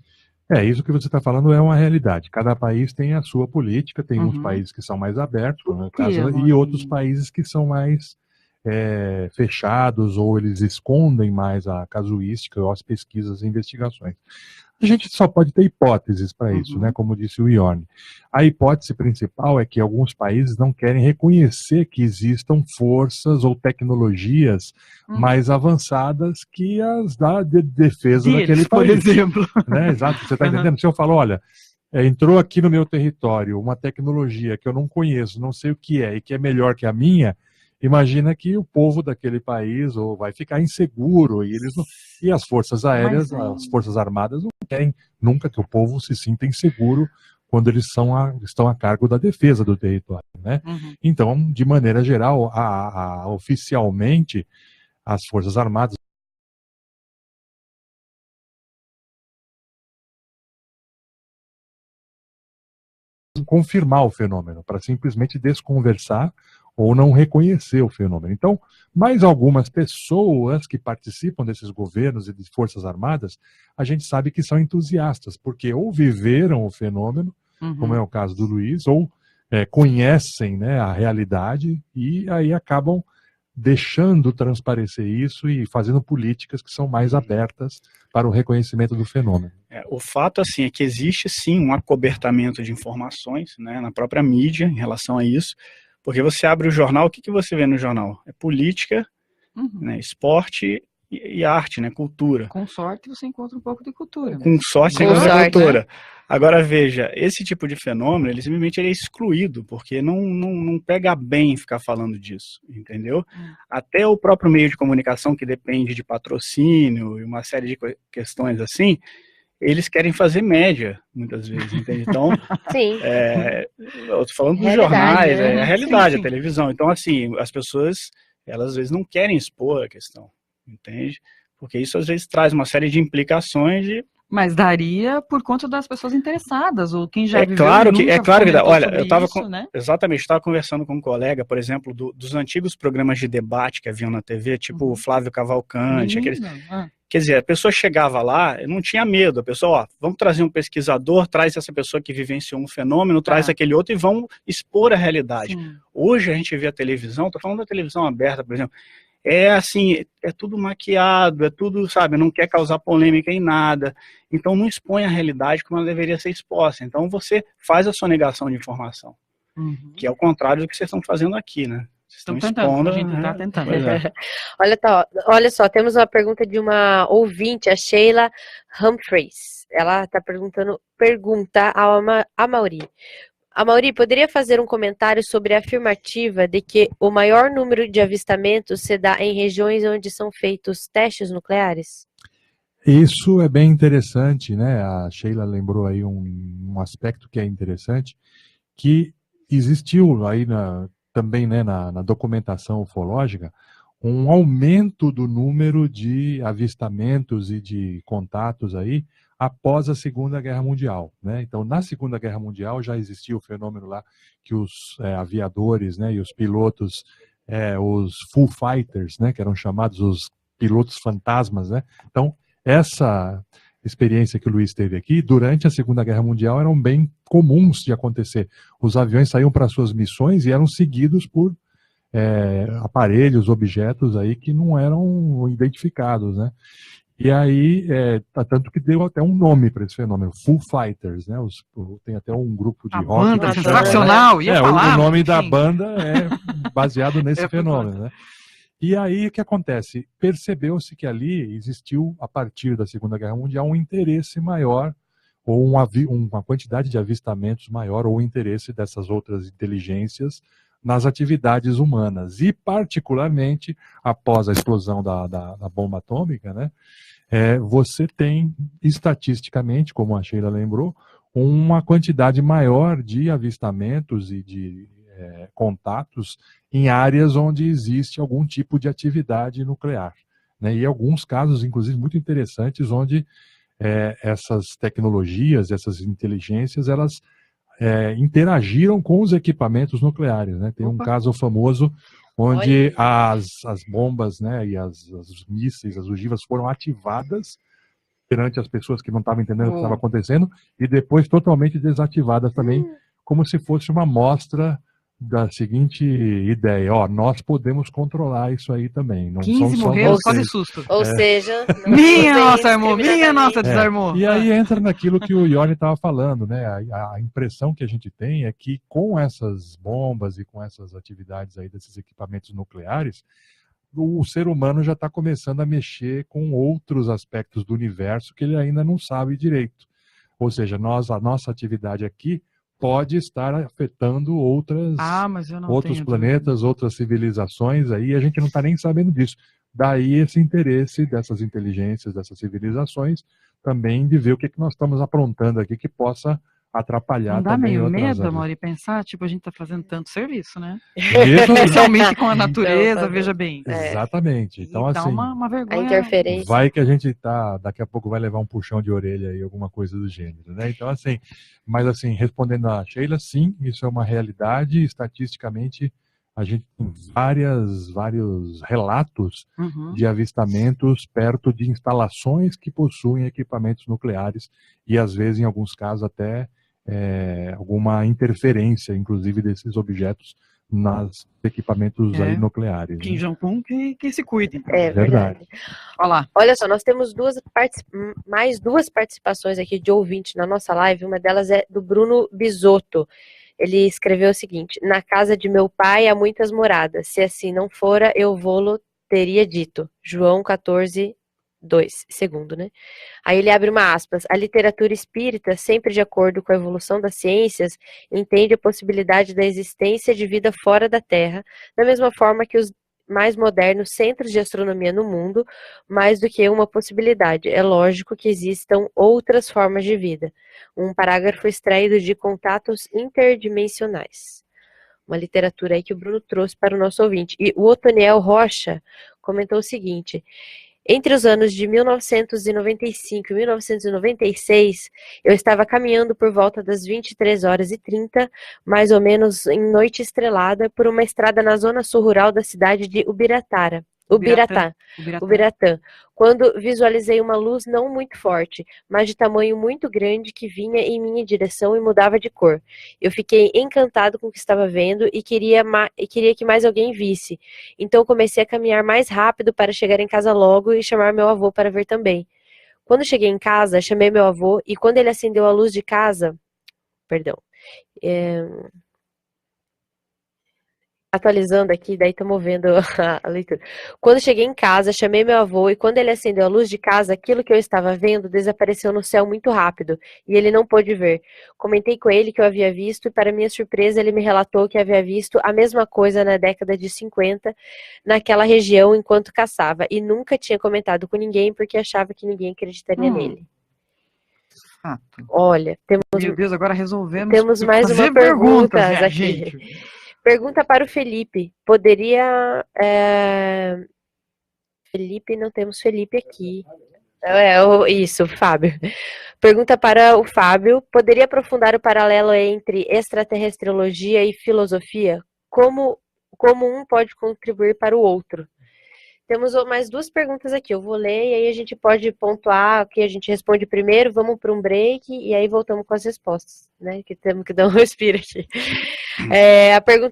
Isso que você está falando é uma realidade. Cada país tem a sua política, tem uns países que são mais abertos, no caso, e outros países que são mais fechados, ou eles escondem mais a casuística, ou as pesquisas e investigações. A gente só pode ter hipóteses para isso, né? Como disse o Iorni. A hipótese principal é que alguns países não querem reconhecer que existam forças ou tecnologias mais avançadas que as da defesa daquele país. Por exemplo. Né? Exato, você está entendendo? Se eu falo, olha, entrou aqui no meu território uma tecnologia que eu não conheço, não sei o que é, e que é melhor que a minha, imagina que o povo daquele país vai ficar inseguro, e as forças aéreas, as forças armadas não querem nunca que o povo se sinta inseguro quando eles estão a cargo da defesa do território, né? Então, de maneira geral, oficialmente, as forças armadas confirmar o fenômeno, para simplesmente desconversar ou não reconhecer o fenômeno. Então, mais algumas pessoas que participam desses governos e de forças armadas, a gente sabe que são entusiastas, porque ou viveram o fenômeno, como é o caso do Luiz, ou conhecem, né, a realidade e aí acabam deixando transparecer isso e fazendo políticas que são mais abertas para o reconhecimento do fenômeno. O fato assim, é que existe sim um acobertamento de informações, né, na própria mídia em relação a isso, porque você abre o jornal, o que você vê no jornal? É política, né, esporte e arte, né, cultura. Com sorte você encontra um pouco de cultura. Com sorte você encontra cultura. Né? Agora veja, esse tipo de fenômeno, ele simplesmente é excluído, porque não pega bem ficar falando disso, entendeu? Até o próprio meio de comunicação, que depende de patrocínio e uma série de questões assim, eles querem fazer média, muitas vezes, entende? Então, sim. Eu tô falando dos jornais, a realidade, sim. A televisão. Então, assim, as pessoas, elas às vezes não querem expor a questão, entende? Porque isso às vezes traz uma série de implicações de... Mas daria por conta das pessoas interessadas, ou quem já viveu claro que dá. Olha, eu estava né? Exatamente, estava conversando com um colega, por exemplo, dos antigos programas de debate que haviam na TV, tipo o Flávio Cavalcante, aqueles... Quer dizer, a pessoa chegava lá, não tinha medo, a pessoa, ó, vamos trazer um pesquisador, traz essa pessoa que vivenciou um fenômeno, traz aquele outro e vamos expor a realidade. Sim. Hoje a gente vê a televisão, tô falando da televisão aberta, por exemplo, é assim, é tudo maquiado, é tudo, sabe, não quer causar polêmica em nada, então não expõe a realidade como ela deveria ser exposta, então você faz a sonegação de informação, que é o contrário do que vocês estão fazendo aqui, né? Estão tentando, a gente está tentando. Olha só, temos uma pergunta de uma ouvinte, a Sheila Humphreys, ela está pergunta ao Amaury. Amaury, poderia fazer um comentário sobre a afirmativa de que o maior número de avistamentos se dá em regiões onde são feitos testes nucleares? Isso é bem interessante, né? A Sheila lembrou aí um aspecto que é interessante, que existiu aí também, né, na documentação ufológica, um aumento do número de avistamentos e de contatos aí após a Segunda Guerra Mundial, né? Então, na Segunda Guerra Mundial já existia o fenômeno lá que os aviadores, né, e os pilotos, os full fighters, né, que eram chamados os pilotos fantasmas, né? Então, essa experiência que o Luiz teve aqui, durante a Segunda Guerra Mundial, eram bem comuns de acontecer. Os aviões saíam para suas missões e eram seguidos por aparelhos, objetos aí que não eram identificados, né? E aí, tanto que deu até um nome para esse fenômeno, Full Fighters, né? Tem até um grupo de rock. Banda sensacional, ia falar. O nome da banda é baseado nesse fenômeno, né? E aí, o que acontece? Percebeu-se que ali existiu, a partir da Segunda Guerra Mundial, um interesse maior, ou uma quantidade de avistamentos maior, ou um interesse dessas outras inteligências nas atividades humanas. E, particularmente, após a explosão da bomba atômica, né, você tem, estatisticamente, como a Sheila lembrou, uma quantidade maior de avistamentos e de contatos em áreas onde existe algum tipo de atividade nuclear, né? E alguns casos, inclusive, muito interessantes, onde essas tecnologias, essas inteligências, elas interagiram com os equipamentos nucleares, né? Tem um caso famoso onde as bombas, né, e os mísseis, as ogivas foram ativadas perante as pessoas que não estavam entendendo o que estava acontecendo e depois totalmente desativadas também, como se fosse uma amostra da seguinte ideia, nós podemos controlar isso aí também. Não 15 morreram quase susto. Ou seja... Minha nossa armou, minha nossa desarmou. E aí entra naquilo que o Ione estava falando, né? A impressão que a gente tem é que com essas bombas e com essas atividades aí desses equipamentos nucleares, o ser humano já está começando a mexer com outros aspectos do universo que ele ainda não sabe direito. Ou seja, a nossa atividade aqui pode estar afetando outros planetas, outras civilizações, aí a gente não está nem sabendo disso. Daí esse interesse dessas inteligências, dessas civilizações, também de ver o que nós estamos aprontando aqui que possa atrapalhar também. Não dá meio medo, Amaury, pensar, tipo, a gente está fazendo tanto serviço, né? Especialmente com a natureza, veja bem. Exatamente. Então, dá assim, uma vergonha. A interferência. Vai que a gente daqui a pouco vai levar um puxão de orelha aí, alguma coisa do gênero, né? Então, assim, mas assim, respondendo a Sheila, sim, isso é uma realidade, estatisticamente a gente tem vários relatos Uhum. de avistamentos perto de instalações que possuem equipamentos nucleares e, às vezes, em alguns casos, até alguma interferência, inclusive, desses objetos nos equipamentos aí nucleares. Kim Jong-un que se cuide. Então. É verdade. Olá. Olha só, nós temos mais duas participações aqui de ouvinte na nossa live. Uma delas é do Bruno Bisotto. Ele escreveu o seguinte: na casa de meu pai há muitas moradas. Se assim não fora, eu vou-lo teria dito. João 14, 2, segundo, né? Aí ele abre uma aspas. A literatura espírita, sempre de acordo com a evolução das ciências, entende a possibilidade da existência de vida fora da Terra, da mesma forma que os mais modernos centros de astronomia no mundo, mais do que uma possibilidade. É lógico que existam outras formas de vida. Um parágrafo extraído de Contatos Interdimensionais. Uma literatura aí que o Bruno trouxe para o nosso ouvinte. E o Otoniel Rocha comentou o seguinte: entre os anos de 1995 e 1996, eu estava caminhando por volta das 23h30, mais ou menos em noite estrelada, por uma estrada na zona sul rural da cidade de Ubiratã, quando visualizei uma luz não muito forte, mas de tamanho muito grande que vinha em minha direção e mudava de cor. Eu fiquei encantado com o que estava vendo e queria que mais alguém visse. Então comecei a caminhar mais rápido para chegar em casa logo e chamar meu avô para ver também. Quando cheguei em casa, chamei meu avô e quando ele acendeu a luz de casa... Atualizando aqui, daí estamos vendo a leitura. Quando cheguei em casa, chamei meu avô e quando ele acendeu a luz de casa, aquilo que eu estava vendo desapareceu no céu muito rápido e ele não pôde ver. Comentei com ele que eu havia visto e para minha surpresa ele me relatou que havia visto a mesma coisa na década de 50 naquela região enquanto caçava e nunca tinha comentado com ninguém porque achava que ninguém acreditaria nele. Olha, meu Deus, agora resolvemos. Temos mais uma pergunta aqui. Gente. Pergunta para o Felipe. Poderia... Felipe, não temos Felipe aqui. Isso, Fábio. Pergunta para o Fábio. Poderia aprofundar o paralelo entre extraterrestriologia e filosofia? Como um pode contribuir para o outro? Temos mais duas perguntas aqui. Eu vou ler e aí a gente pode pontuar o que a gente responde primeiro, vamos para um break e aí voltamos com as respostas, né? Que temos que dar um respiro aqui.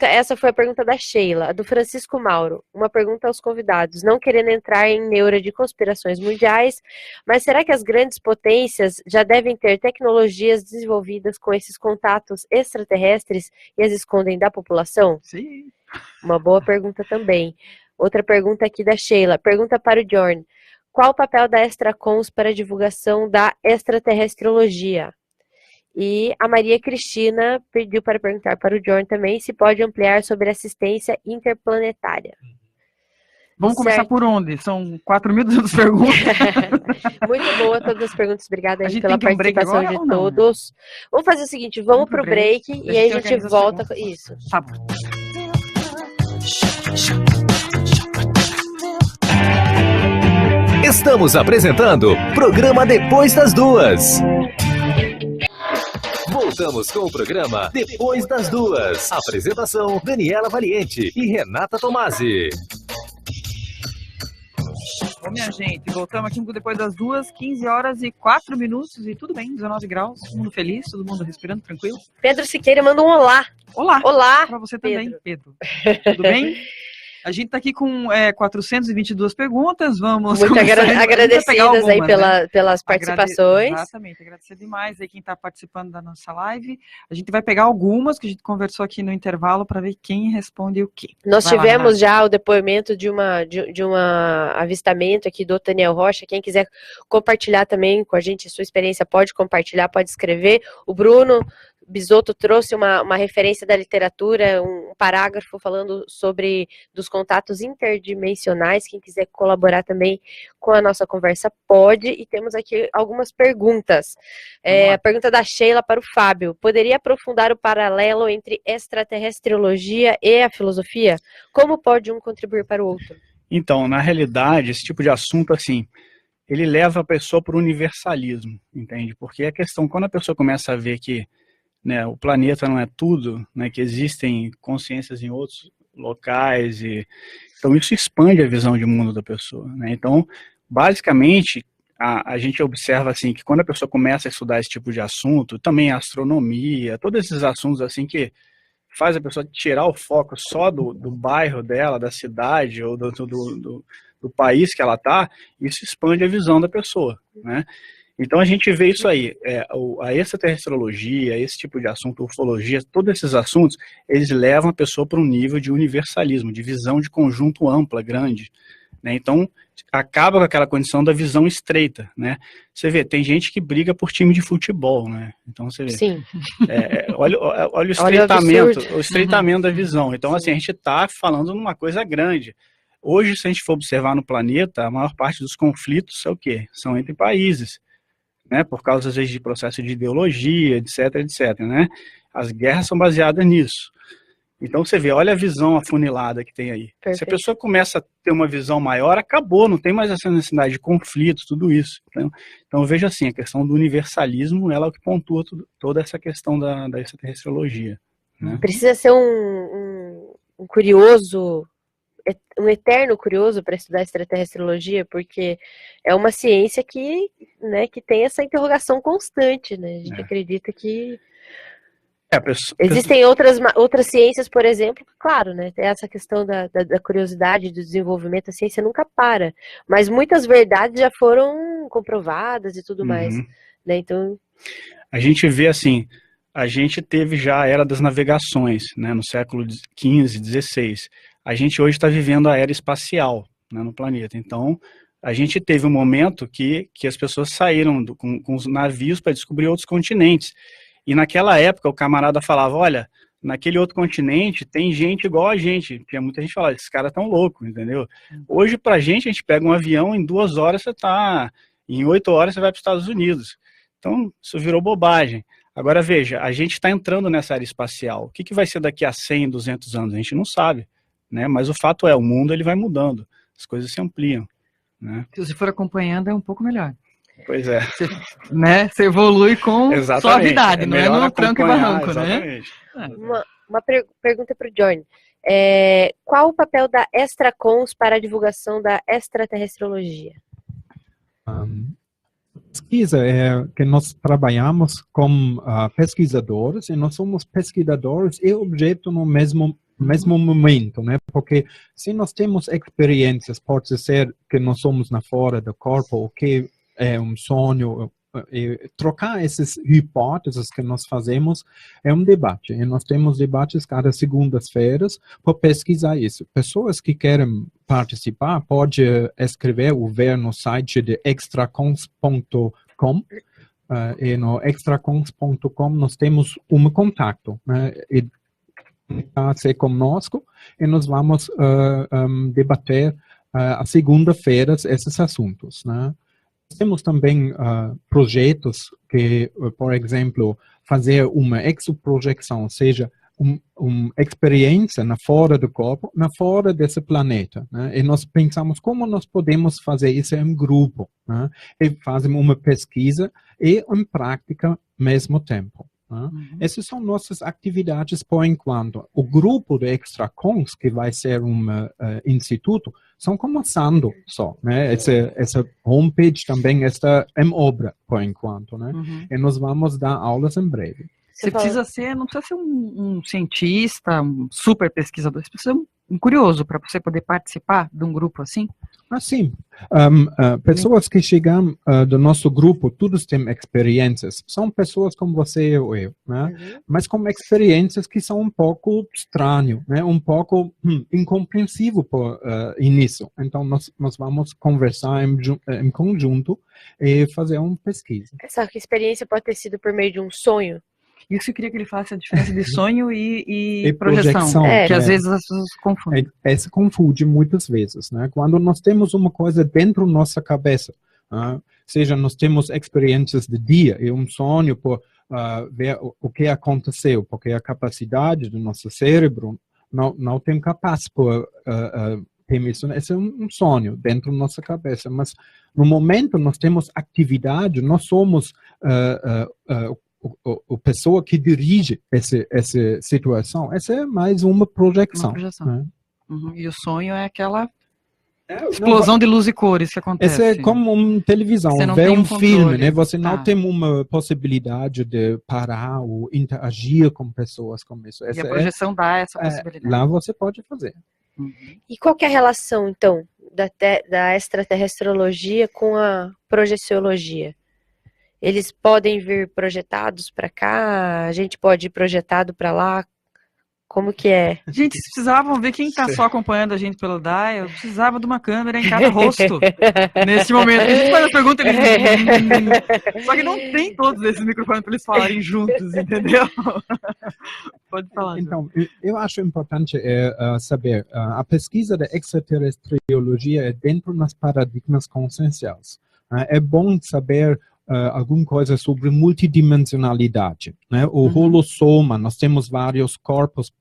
Essa foi a pergunta da Sheila, a do Francisco Mauro. Uma pergunta aos convidados, não querendo entrar em neura de conspirações mundiais, mas será que as grandes potências já devem ter tecnologias desenvolvidas com esses contatos extraterrestres e as escondem da população? Sim. Uma boa pergunta também. Outra pergunta aqui da Sheila. Pergunta para o Jorn. Qual o papel da Extracons para a divulgação da extraterrestriologia? E a Maria Cristina pediu para perguntar para o Jorn também se pode ampliar sobre assistência interplanetária. Vamos começar por onde? São 4.200 perguntas. Muito boa todas as perguntas. Obrigada aí pela participação agora, de todos. Vamos fazer o seguinte, vamos para o break e aí a gente volta. Isso. Tá bom. Estamos apresentando Programa Depois das Duas. Voltamos com o programa Depois das Duas. Apresentação: Daniela Valiente e Renata Tomasi. Bom, minha gente, voltamos aqui depois das 2h15 e tudo bem, 19 graus, todo mundo feliz, todo mundo respirando tranquilo. Pedro Siqueira manda um olá. Olá para você também, Pedro. Tudo bem? A gente está aqui com 422 perguntas, vamos... Muito agradecidas aí pelas participações. Exatamente, agradecer demais aí quem está participando da nossa live. A gente vai pegar algumas que a gente conversou aqui no intervalo para ver quem responde o quê. Nós tivemos já o depoimento de um avistamento aqui do Otoniel Rocha. Quem quiser compartilhar também com a gente a sua experiência, pode compartilhar, pode escrever. O Bruno Bisotto trouxe uma referência da literatura, um parágrafo falando sobre dos contatos interdimensionais. Quem quiser colaborar também com a nossa conversa pode. E temos aqui algumas perguntas. A pergunta da Sheila para o Fábio. Poderia aprofundar o paralelo entre extraterrestriologia e a filosofia? Como pode um contribuir para o outro? Então, na realidade, esse tipo de assunto, assim, ele leva a pessoa para o universalismo, entende? Porque a questão, quando a pessoa começa a ver que, né, o planeta não é tudo, né, que existem consciências em outros locais. Então, isso expande a visão de mundo da pessoa, né? Então, basicamente, a gente observa assim que quando a pessoa começa a estudar esse tipo de assunto, também a astronomia, todos esses assuntos assim que faz a pessoa tirar o foco só do bairro dela, da cidade ou do país que ela está, isso expande a visão da pessoa, né? Então a gente vê isso aí, a extraterrestriologia, esse tipo de assunto, ufologia, todos esses assuntos, eles levam a pessoa para um nível de universalismo, de visão de conjunto ampla, grande, né? Então acaba com aquela condição da visão estreita, né? Você vê, tem gente que briga por time de futebol, né? Então você vê, Sim. olha o estreitamento da visão. Então assim, a gente está falando numa coisa grande. Hoje, se a gente for observar no planeta, a maior parte dos conflitos é o quê? São entre países, né? Por causa, às vezes, de processo de ideologia, etc, etc, né? As guerras são baseadas nisso. Então, você vê, olha a visão afunilada que tem aí. Perfeito. Se a pessoa começa a ter uma visão maior, acabou, não tem mais essa necessidade de conflitos, tudo isso. Então veja assim, a questão do universalismo, ela é o que pontua toda essa questão da extraterrestriologia, né? Precisa ser um curioso, um eterno curioso para estudar extraterrestriologia, porque é uma ciência que, né, que tem essa interrogação constante, né? A gente acredita que existem outras ciências, por exemplo, claro, né? Tem essa questão da curiosidade, do desenvolvimento, a ciência nunca para, mas muitas verdades já foram comprovadas e tudo mais, né? Então a gente vê assim, a gente teve já a era das navegações, né? No século XV, XVI. A gente hoje está vivendo a era espacial, né, no planeta. Então, a gente teve um momento que as pessoas saíram com os navios para descobrir outros continentes. E naquela época, o camarada falava, olha, naquele outro continente tem gente igual a gente. Tinha muita gente que falava, esses caras tão loucos, entendeu? Hoje, pra gente, a gente pega um avião, em 2 horas você tá... Em 8 horas você vai para os Estados Unidos. Então, isso virou bobagem. Agora, veja, a gente está entrando nessa área espacial. O que vai ser daqui a 100, 200 anos? A gente não sabe, né? Mas o fato é, o mundo ele vai mudando, as coisas se ampliam, né? Se você for acompanhando, é um pouco melhor. Pois é. Você evolui com suavidade, não é no tranco e barranco, exatamente, né? Uma pergunta para o Johnny. Qual o papel da Extracons para a divulgação da extraterrestriologia? Pesquisa é que nós trabalhamos com pesquisadores, e nós somos pesquisadores e objeto no mesmo momento, né? Porque se nós temos experiências, pode ser que nós somos na fora do corpo, ou que é um sonho, trocar essas hipóteses que nós fazemos é um debate. E nós temos debates cada segundas-feiras para pesquisar isso. Pessoas que querem participar podem escrever ou ver no site de extracons.com. E no extracons.com nós temos um contato, né? E ser conosco e nós vamos debater às segunda-feiras esses assuntos, né? Temos também projetos que, por exemplo, fazer uma exoprojeção, ou seja, uma experiência na fora do corpo, na fora desse planeta, né? E nós pensamos como nós podemos fazer isso em grupo, né? E fazemos uma pesquisa e uma prática ao mesmo tempo. Essas são nossas atividades por enquanto. O grupo de Extracons, que vai ser um instituto, estão começando só, né? Essa homepage também está em obra por enquanto, né? E nós vamos dar aulas em breve. Você precisa ser, não precisa ser um cientista, um super pesquisador, você precisa ser um curioso para você poder participar de um grupo assim? Sim. Pessoas que chegam do nosso grupo, todos têm experiências. São pessoas como você ou eu, né? Mas com experiências que são um pouco estranhas, né? Um pouco incompreensível por início. Então, nós vamos conversar em conjunto e fazer uma pesquisa. Essa experiência pode ter sido por meio de um sonho? Isso eu queria que ele faça a diferença de sonho e projeção, que às vezes as pessoas confundem. Se confunde muitas vezes, né? Quando nós temos uma coisa dentro da nossa cabeça, seja nós temos experiências de dia e um sonho por ver o que aconteceu, porque a capacidade do nosso cérebro não tem capaz por ter isso. Esse é um sonho dentro da nossa cabeça, mas no momento nós temos atividade, nós somos a pessoa que dirige essa situação, essa é mais uma projeção. Uma projeção. Né? E o sonho é aquela explosão de luz e cores que acontece. Essa é como uma televisão, ver um filme, né? Você não tem uma possibilidade de parar ou interagir com pessoas como isso. E a projeção dá essa possibilidade. Lá você pode fazer. E qual que é a relação, então, da extraterrestrologia com a projeciologia? Eles podem vir projetados para cá? A gente pode ir projetado para lá? Como que é? Gente, vocês precisavam ver quem está só acompanhando a gente pelo DAI. Eu precisava de uma câmera em cada rosto nesse momento. A gente faz a pergunta, só que não tem todos esses microfones para eles falarem juntos, entendeu? Pode falar. Então, eu acho importante saber, a pesquisa da extraterrestriologia é dentro dos paradigmas conscienciais. É bom saber alguma coisa sobre multidimensionalidade, né? O holossoma, nós temos vários corpos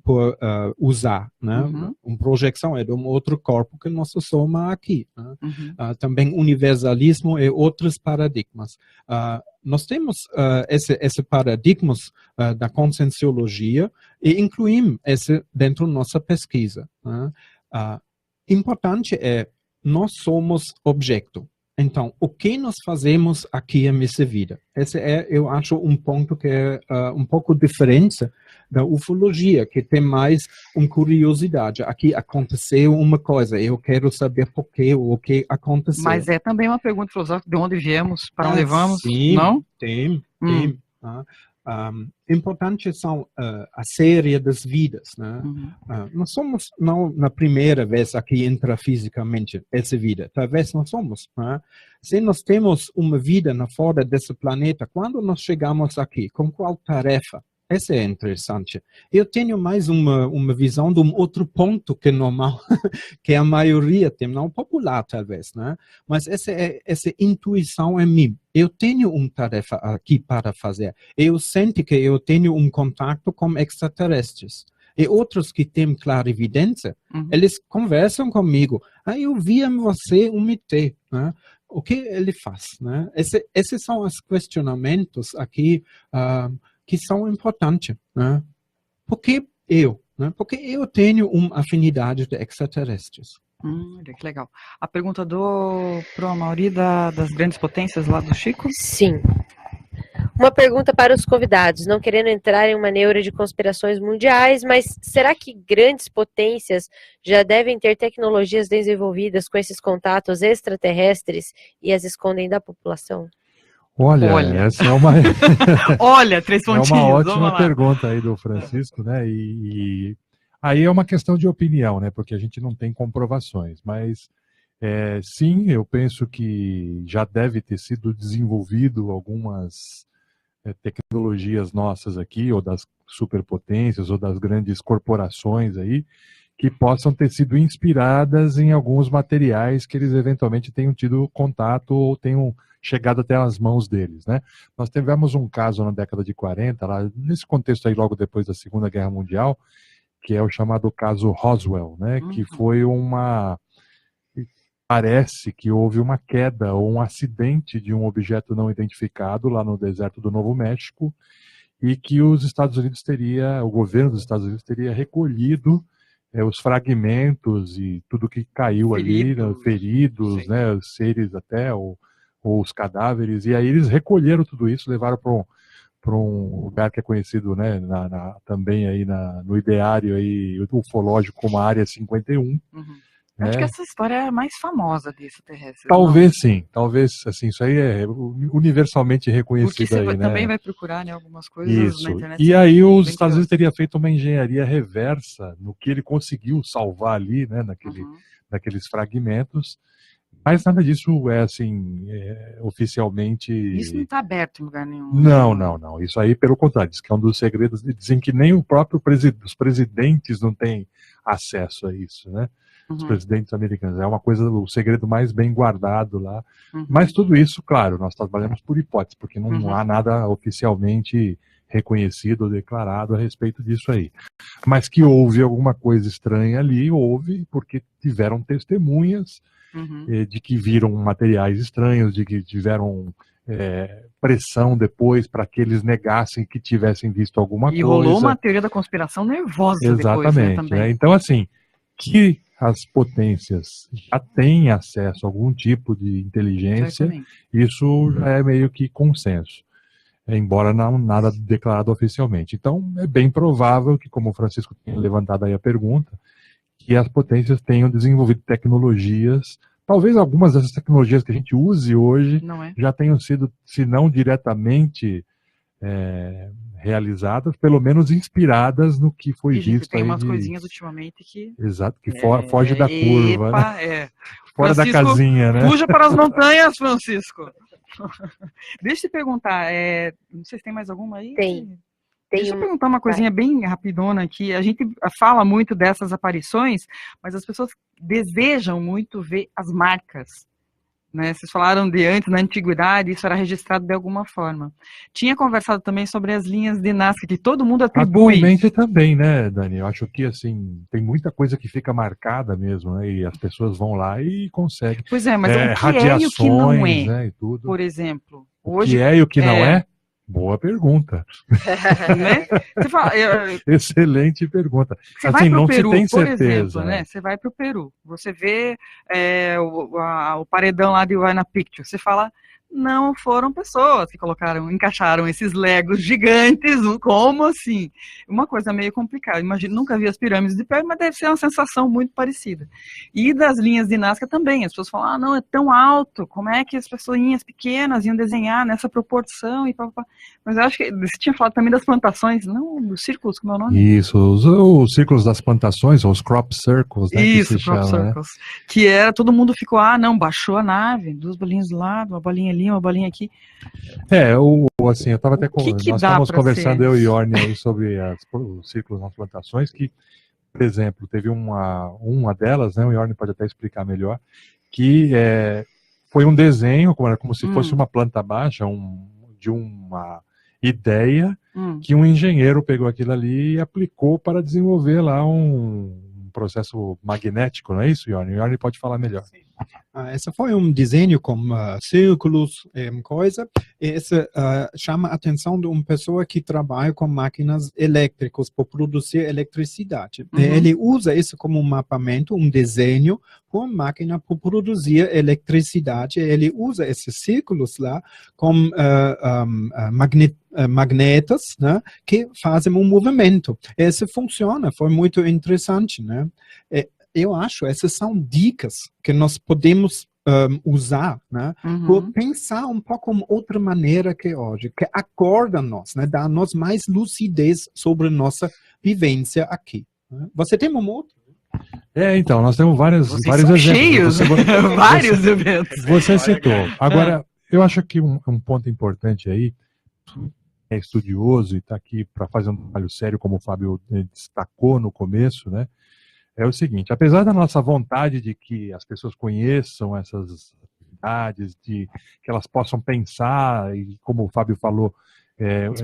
por usar, né? Uma projeção é de um outro corpo que nosso soma aqui, né? Também universalismo e outros paradigmas. Nós temos esse paradigmas da conscienciologia e incluímos esse dentro da nossa pesquisa, né? Importante é, nós somos objeto. Então, o que nós fazemos aqui nessa vida? Esse é, eu acho, um ponto que é um pouco diferente da ufologia, que tem mais uma curiosidade. Aqui aconteceu uma coisa, eu quero saber por quê, ou o que aconteceu. Mas é também uma pergunta filosófica, de onde viemos, para onde vamos, sim, não? Tem. Importante são a série das vidas, né? Nós somos não na primeira vez aqui intrafisicamente essa vida, talvez nós somos, né? Se nós temos uma vida na fora desse planeta, quando nós chegamos aqui, com qual tarefa? Essa é interessante. Eu tenho mais uma visão de um outro ponto que normal, que a maioria tem, não popular talvez, né? Mas essa intuição em mim. Eu tenho uma tarefa aqui para fazer. Eu sinto que eu tenho um contato com extraterrestres. E outros que têm clarividência, eles conversam comigo. Eu vi em você um ET, né? O que ele faz, né? Esses são os questionamentos aqui que são importantes, né? Por que eu? Né? Porque eu tenho uma afinidade de extraterrestres. Que legal. A pergunta pro Amaury das grandes potências lá do Chico? Sim. Uma pergunta para os convidados, não querendo entrar em uma neura de conspirações mundiais, mas será que grandes potências já devem ter tecnologias desenvolvidas com esses contatos extraterrestres e as escondem da população? Olha, essa é uma Olha, 3 pontinhos. É uma ótima pergunta aí do Francisco, né? E aí é uma questão de opinião, né? Porque a gente não tem comprovações, mas sim, eu penso que já deve ter sido desenvolvido algumas tecnologias nossas aqui, ou das superpotências, ou das grandes corporações aí, que possam ter sido inspiradas em alguns materiais que eles eventualmente tenham tido contato ou tenham chegado até as mãos deles, né? Nós tivemos um caso na década de 40, lá, nesse contexto aí logo depois da Segunda Guerra Mundial, que é o chamado caso Roswell, né? Que foi parece que houve uma queda ou um acidente de um objeto não identificado lá no deserto do Novo México e que os Estados Unidos o governo dos Estados Unidos teria recolhido os fragmentos e tudo que caiu ali, né, feridos, né, os seres até, ou os cadáveres, e aí eles recolheram tudo isso, levaram para um lugar que é conhecido, né, também aí no ideário aí, ufológico como a Área 51. Acho que essa história é a mais famosa desse terrestre. Talvez sim, talvez, assim, isso aí é universalmente reconhecido. Porque você também vai procurar, né, algumas coisas na internet. E aí os Estados Unidos teriam feito uma engenharia reversa no que ele conseguiu salvar ali, né, naqueles fragmentos. Mas nada disso é, assim, oficialmente... Isso não está aberto em lugar nenhum. Não. Isso aí, pelo contrário, diz que é um dos segredos. Dizem que nem o próprio os presidentes não têm acesso a isso, né? Os presidentes americanos. É uma coisa, o segredo mais bem guardado lá. Mas tudo isso, claro, nós trabalhamos por hipótese, porque não há nada oficialmente reconhecido ou declarado a respeito disso aí. Mas que houve alguma coisa estranha ali, houve, porque tiveram testemunhas de que viram materiais estranhos, de que tiveram pressão depois para que eles negassem que tivessem visto alguma coisa. E rolou uma teoria da conspiração nervosa depois, né, também. Então, assim, que as potências já têm acesso a algum tipo de inteligência, isso já é meio que consenso, embora não nada declarado oficialmente. Então, é bem provável que, como o Francisco tem levantado aí a pergunta, que as potências tenham desenvolvido tecnologias, talvez algumas dessas tecnologias que a gente use hoje já tenham sido, se não diretamente realizadas, pelo menos inspiradas no que foi visto tem aí. Umas coisinhas ultimamente que... Exato, que foge da curva. Né? Fora da casinha, né? Fuja para as montanhas, Francisco. Deixa eu te perguntar, não sei se tem mais alguma aí? Deixa eu perguntar uma coisinha bem rapidona aqui. A gente fala muito dessas aparições, mas as pessoas desejam muito ver as marcas. Né? Vocês falaram de antes, na antiguidade, isso era registrado de alguma forma. Tinha conversado também sobre as linhas de Nazca, que todo mundo atribui. Atualmente também, né, Dani? Eu acho que, assim, tem muita coisa que fica marcada mesmo, né? E as pessoas vão lá e conseguem. Pois é, mas o que é e o que não é, né, e tudo. Por exemplo. Hoje, o que é e o que não é? Boa pergunta. Né? Você fala, excelente pergunta. Você assim, vai não Peru, se tem certeza. Por exemplo, né? Você vai para o Peru, você vê o paredão lá de Huayna Picchu, você fala, não foram pessoas que encaixaram esses legos gigantes, como assim? Uma coisa meio complicada. Imagina, nunca vi as pirâmides de perto, mas deve ser uma sensação muito parecida. E das linhas de Nazca também, as pessoas falam, não, é tão alto, como é que as pessoinhas pequenas iam desenhar nessa proporção e papapá. Mas eu acho que você tinha falado também das plantações, não, dos círculos, como é o nome? Isso, os círculos das plantações, ou os crop circles, né? Isso, que se crop chama, circles. Né? Que era, todo mundo ficou, não, baixou a nave, 2 bolinhas do lado, uma bolinha ali, uma bolinha aqui. Assim, eu estava até nós estávamos conversando, eu e Yorni, aí, sobre os círculos nas plantações, que, por exemplo, teve uma delas, né, o Yorni pode até explicar melhor, que foi um desenho, como se fosse uma planta baixa, de uma ideia que um engenheiro pegou aquilo ali e aplicou para desenvolver lá um processo magnético, não é isso, Yorni? O Yorni pode falar melhor. Sim. Esse foi um desenho com círculos, coisa. Esse chama a atenção de uma pessoa que trabalha com máquinas elétricas para produzir eletricidade. Ele usa isso como um mapeamento, um desenho com uma máquina para produzir eletricidade. Ele usa esses círculos lá como magnetos, né, que fazem um movimento. Isso funciona, foi muito interessante, né? Eu acho essas são dicas que nós podemos usar, né, por pensar um pouco de outra maneira que hoje, que acorda nós, né, dá nós mais lucidez sobre nossa vivência aqui. Né? Você tem um outro? Então, nós temos vários exemplos. Cheios, vários eventos. Você citou. Agora, eu acho que um ponto importante aí, é estudioso e está aqui para fazer um trabalho sério, como o Fábio destacou no começo, né? É o seguinte, apesar da nossa vontade de que as pessoas conheçam essas atividades, de que elas possam pensar e, como o Fábio falou,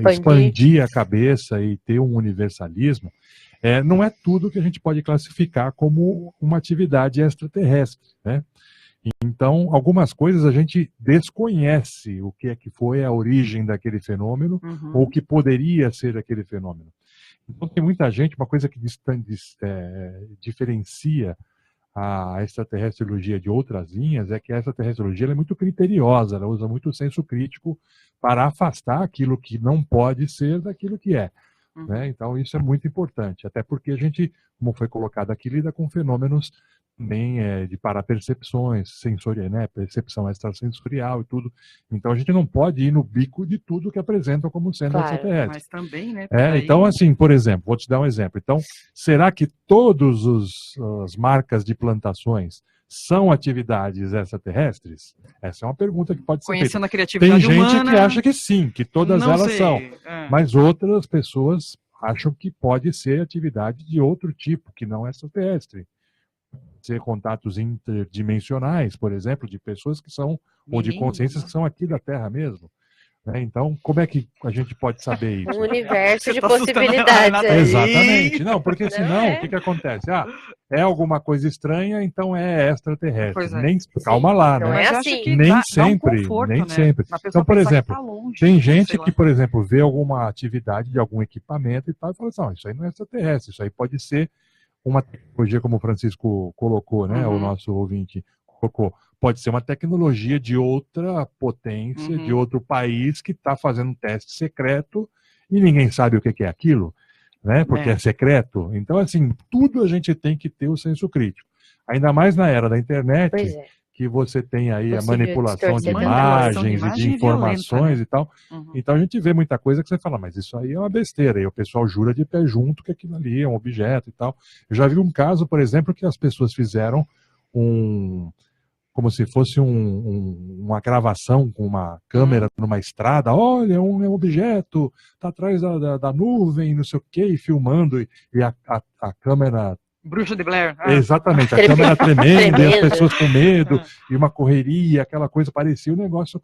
expandir a cabeça e ter um universalismo, não é tudo que a gente pode classificar como uma atividade extraterrestre, né? Então, algumas coisas a gente desconhece o que foi a origem daquele fenômeno ou o que poderia ser aquele fenômeno. Então, tem muita gente, uma coisa que diferencia a extraterrestriologia de outras linhas é que a extraterrestriologia é muito criteriosa, ela usa muito o senso crítico para afastar aquilo que não pode ser daquilo que é. Né? Então, isso é muito importante, até porque a gente, como foi colocado aqui, lida com fenômenos também de parapercepções, sensoriais, né? Percepção extrasensorial e tudo. Então a gente não pode ir no bico de tudo que apresentam como sendo extraterrestre. Mas também, né? Então, assim, por exemplo, vou te dar um exemplo. Então, será que todas as marcas de plantações são atividades extraterrestres? Essa é uma pergunta que pode ser Conhecendo feita. A criatividade Tem gente humana, que acha que sim, que todas elas são. Mas outras pessoas acham que pode ser atividade de outro tipo, que não é extraterrestre. Ser contatos interdimensionais, por exemplo, de pessoas que são, ou de consciências que são aqui da Terra mesmo. Né? Então, como é que a gente pode saber isso? Um universo de tá possibilidades. Exatamente. Não, porque senão, o que acontece? É alguma coisa estranha, então é extraterrestre. Nem, calma lá, não né? é assim. Nem sempre, nem sempre. Então, por exemplo, tem gente que, por exemplo, vê alguma atividade de algum equipamento e tal, e fala assim, não, isso aí não é extraterrestre, isso aí pode ser uma tecnologia, como o Francisco colocou, né? O nosso ouvinte colocou. Pode ser uma tecnologia de outra potência, de outro país que está fazendo um teste secreto e ninguém sabe o que é aquilo, né? Porque é secreto. Então, assim, tudo a gente tem que ter o senso crítico. Ainda mais na era da internet, que você tem aí a manipulação de imagens e de informações e tal. Então a gente vê muita coisa que você fala, mas isso aí é uma besteira. E o pessoal jura de pé junto que aquilo ali é um objeto e tal. Eu já vi um caso, por exemplo, que as pessoas fizeram como se fosse uma gravação com uma câmera numa estrada. Olha, é um objeto, está atrás da nuvem, não sei o quê, e filmando, e a câmera... Bruxa de Blair. Exatamente, a câmera tremenda, e as pessoas com medo, e uma correria, aquela coisa, parecia um negócio...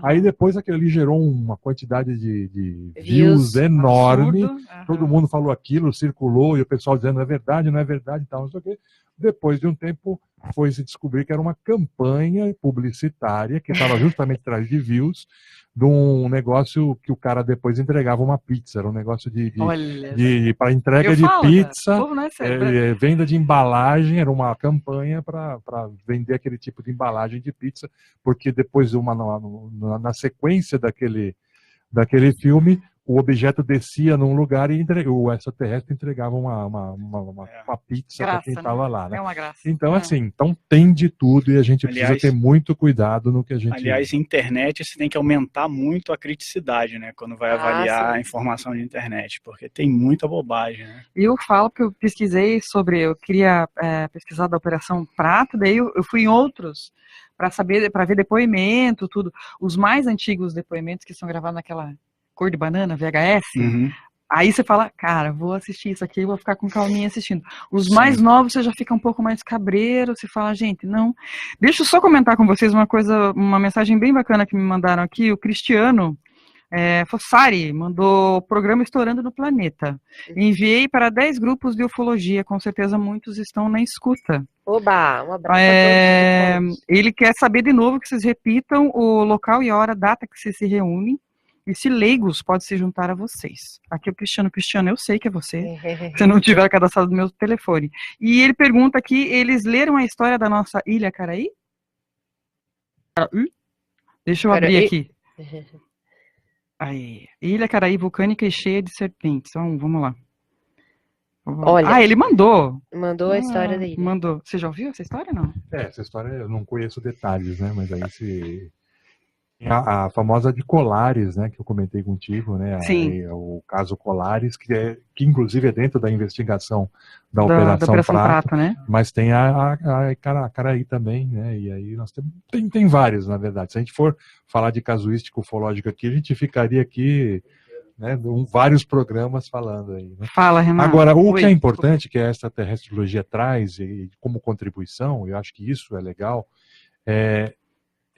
Aí depois aquilo ali gerou uma quantidade de views enorme, todo mundo falou aquilo, circulou, e o pessoal dizendo, não é verdade, e tal, não sei o quê. Depois de um tempo, foi se descobrir que era uma campanha publicitária que estava justamente atrás de views, de um negócio que o cara depois entregava uma pizza, era um negócio para entrega de pizza, venda de embalagem, era uma campanha para vender aquele tipo de embalagem de pizza, porque depois na sequência daquele filme, o objeto descia num lugar e o extraterrestre entregava uma pizza para quem estava lá. Né? É uma graça. Então, assim, tem de tudo e a gente precisa ter muito cuidado no que a gente... Aliás, internet, você tem que aumentar muito a criticidade, né? Quando vai avaliar a informação de internet, porque tem muita bobagem, né? Eu falo que eu pesquisei eu queria pesquisar da Operação Prato, daí eu fui em outros para ver depoimento, tudo. Os mais antigos depoimentos que são gravados naquela cor de banana, VHS, aí você fala, cara, vou assistir isso aqui, vou ficar com calminha assistindo. Os mais novos, você já fica um pouco mais cabreiro, você fala, gente, não. Deixa eu só comentar com vocês uma mensagem bem bacana que me mandaram aqui, o Cristiano Fossari mandou o programa Estourando no Planeta. Enviei para 10 grupos de ufologia, com certeza muitos estão na escuta. Oba, um abraço a todos. Ele quer saber de novo que vocês repitam o local e a hora, a data que vocês se reúnem. E se leigos pode se juntar a vocês. Aqui é o Cristiano, eu sei que é você, se não tiver cadastrado no meu telefone. E ele pergunta aqui, eles leram a história da nossa Ilha Caraí? Deixa eu abrir aqui. Aí, Ilha Caraí vulcânica e cheia de serpentes. Então, vamos lá. Olha, ele mandou. Mandou a história da ilha. Mandou. Você já ouviu essa história, não? Essa história eu não conheço detalhes, né? Mas aí a famosa de Colares, né, que eu comentei contigo, né, o caso Colares, que inclusive é dentro da investigação da Operação Prato, né? Mas tem a Caraí também, né, e aí nós tem vários, na verdade. Se a gente for falar de casuística ufológica aqui, a gente ficaria aqui, né, vários programas falando aí. Né? Fala, Renato. Agora, o que é importante, que a extraterrestriologia traz, e como contribuição, eu acho que isso é legal,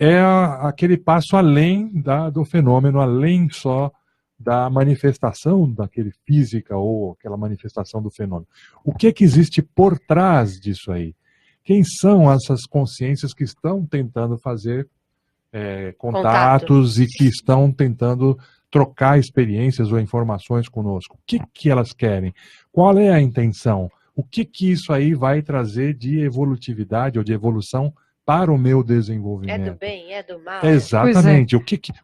é aquele passo além do fenômeno, além só da manifestação daquele física ou aquela manifestação do fenômeno. O que existe por trás disso aí? Quem são essas consciências que estão tentando fazer contatos e que estão tentando trocar experiências ou informações conosco? O que elas querem? Qual é a intenção? O que isso aí vai trazer de evolutividade ou de evolução para o meu desenvolvimento? É do bem, é do mal? Exatamente.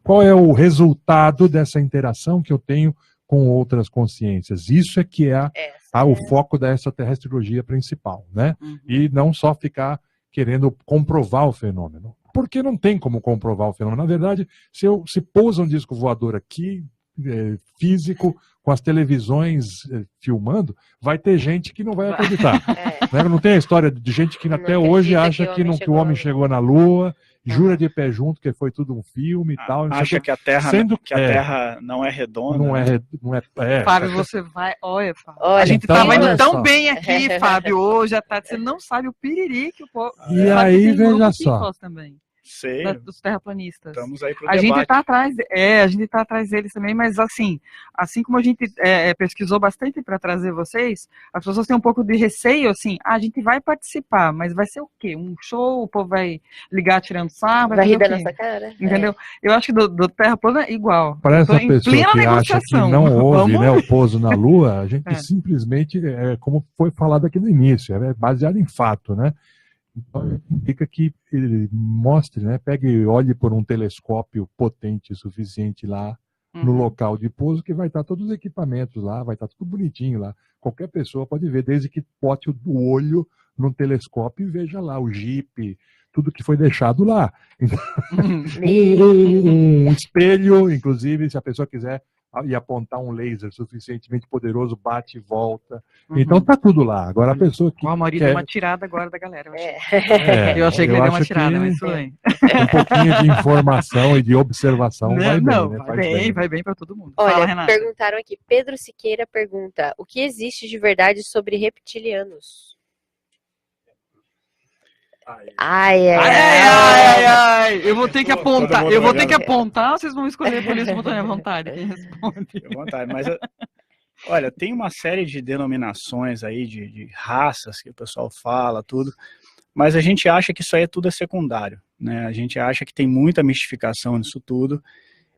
Qual é o resultado dessa interação que eu tenho com outras consciências? Isso é que é o foco da extraterrestriologia principal, né? E não só ficar querendo comprovar o fenômeno. Porque não tem como comprovar o fenômeno. Na verdade, se pousa um disco voador aqui, físico, com as televisões filmando, vai ter gente que não vai acreditar. Né? Não tem a história de gente que até hoje acha que o homem chegou na Lua, jura de pé junto que foi tudo um filme e tal. Acha que a Terra não é redonda. Fábio, você vai... Olha, Fábio. A gente estava indo tão bem aqui, Fábio, hoje à tarde. Você não sabe o piriri que o povo... E aí, veja só. dos terraplanistas. Estamos aí pro a debate. Gente tá atrás, a gente está atrás deles também, mas assim como a gente pesquisou bastante para trazer vocês, as pessoas têm um pouco de receio, assim, a gente vai participar, mas vai ser o quê? Um show, o povo vai ligar tirando sarro, vai rir da nossa cara? Entendeu? Eu acho que do Terra plana é igual. Para essa pessoa que acha que não houve, né, o pouso na Lua, a gente simplesmente, como foi falado aqui no início, é baseado em fato, né? Então, indica que ele mostre, né, pegue e olhe por um telescópio potente o suficiente lá no local de pouso, que vai estar todos os equipamentos lá, vai estar tudo bonitinho lá. Qualquer pessoa pode ver, desde que bote o olho num telescópio e veja lá o Jeep, tudo que foi deixado lá. Um espelho, inclusive, se a pessoa quiser e apontar um laser suficientemente poderoso, bate e volta. Então tá tudo lá. Agora a pessoa que. O Amaury deu uma tirada agora da galera. Eu achei que ele deu uma tirada, mas tudo bem. Um pouquinho de informação e de observação vai bem, né? Vai bem para todo mundo. Olha, Fala, perguntaram aqui. Pedro Siqueira pergunta: o que existe de verdade sobre reptilianos? Ai. Eu vou ter que apontar. Vocês vão escolher por isso, botar à vontade. Quem responde? À vontade, mas olha, tem uma série de denominações aí, de raças que o pessoal fala, tudo, mas a gente acha que isso aí tudo é secundário, né? A gente acha que tem muita mistificação nisso tudo,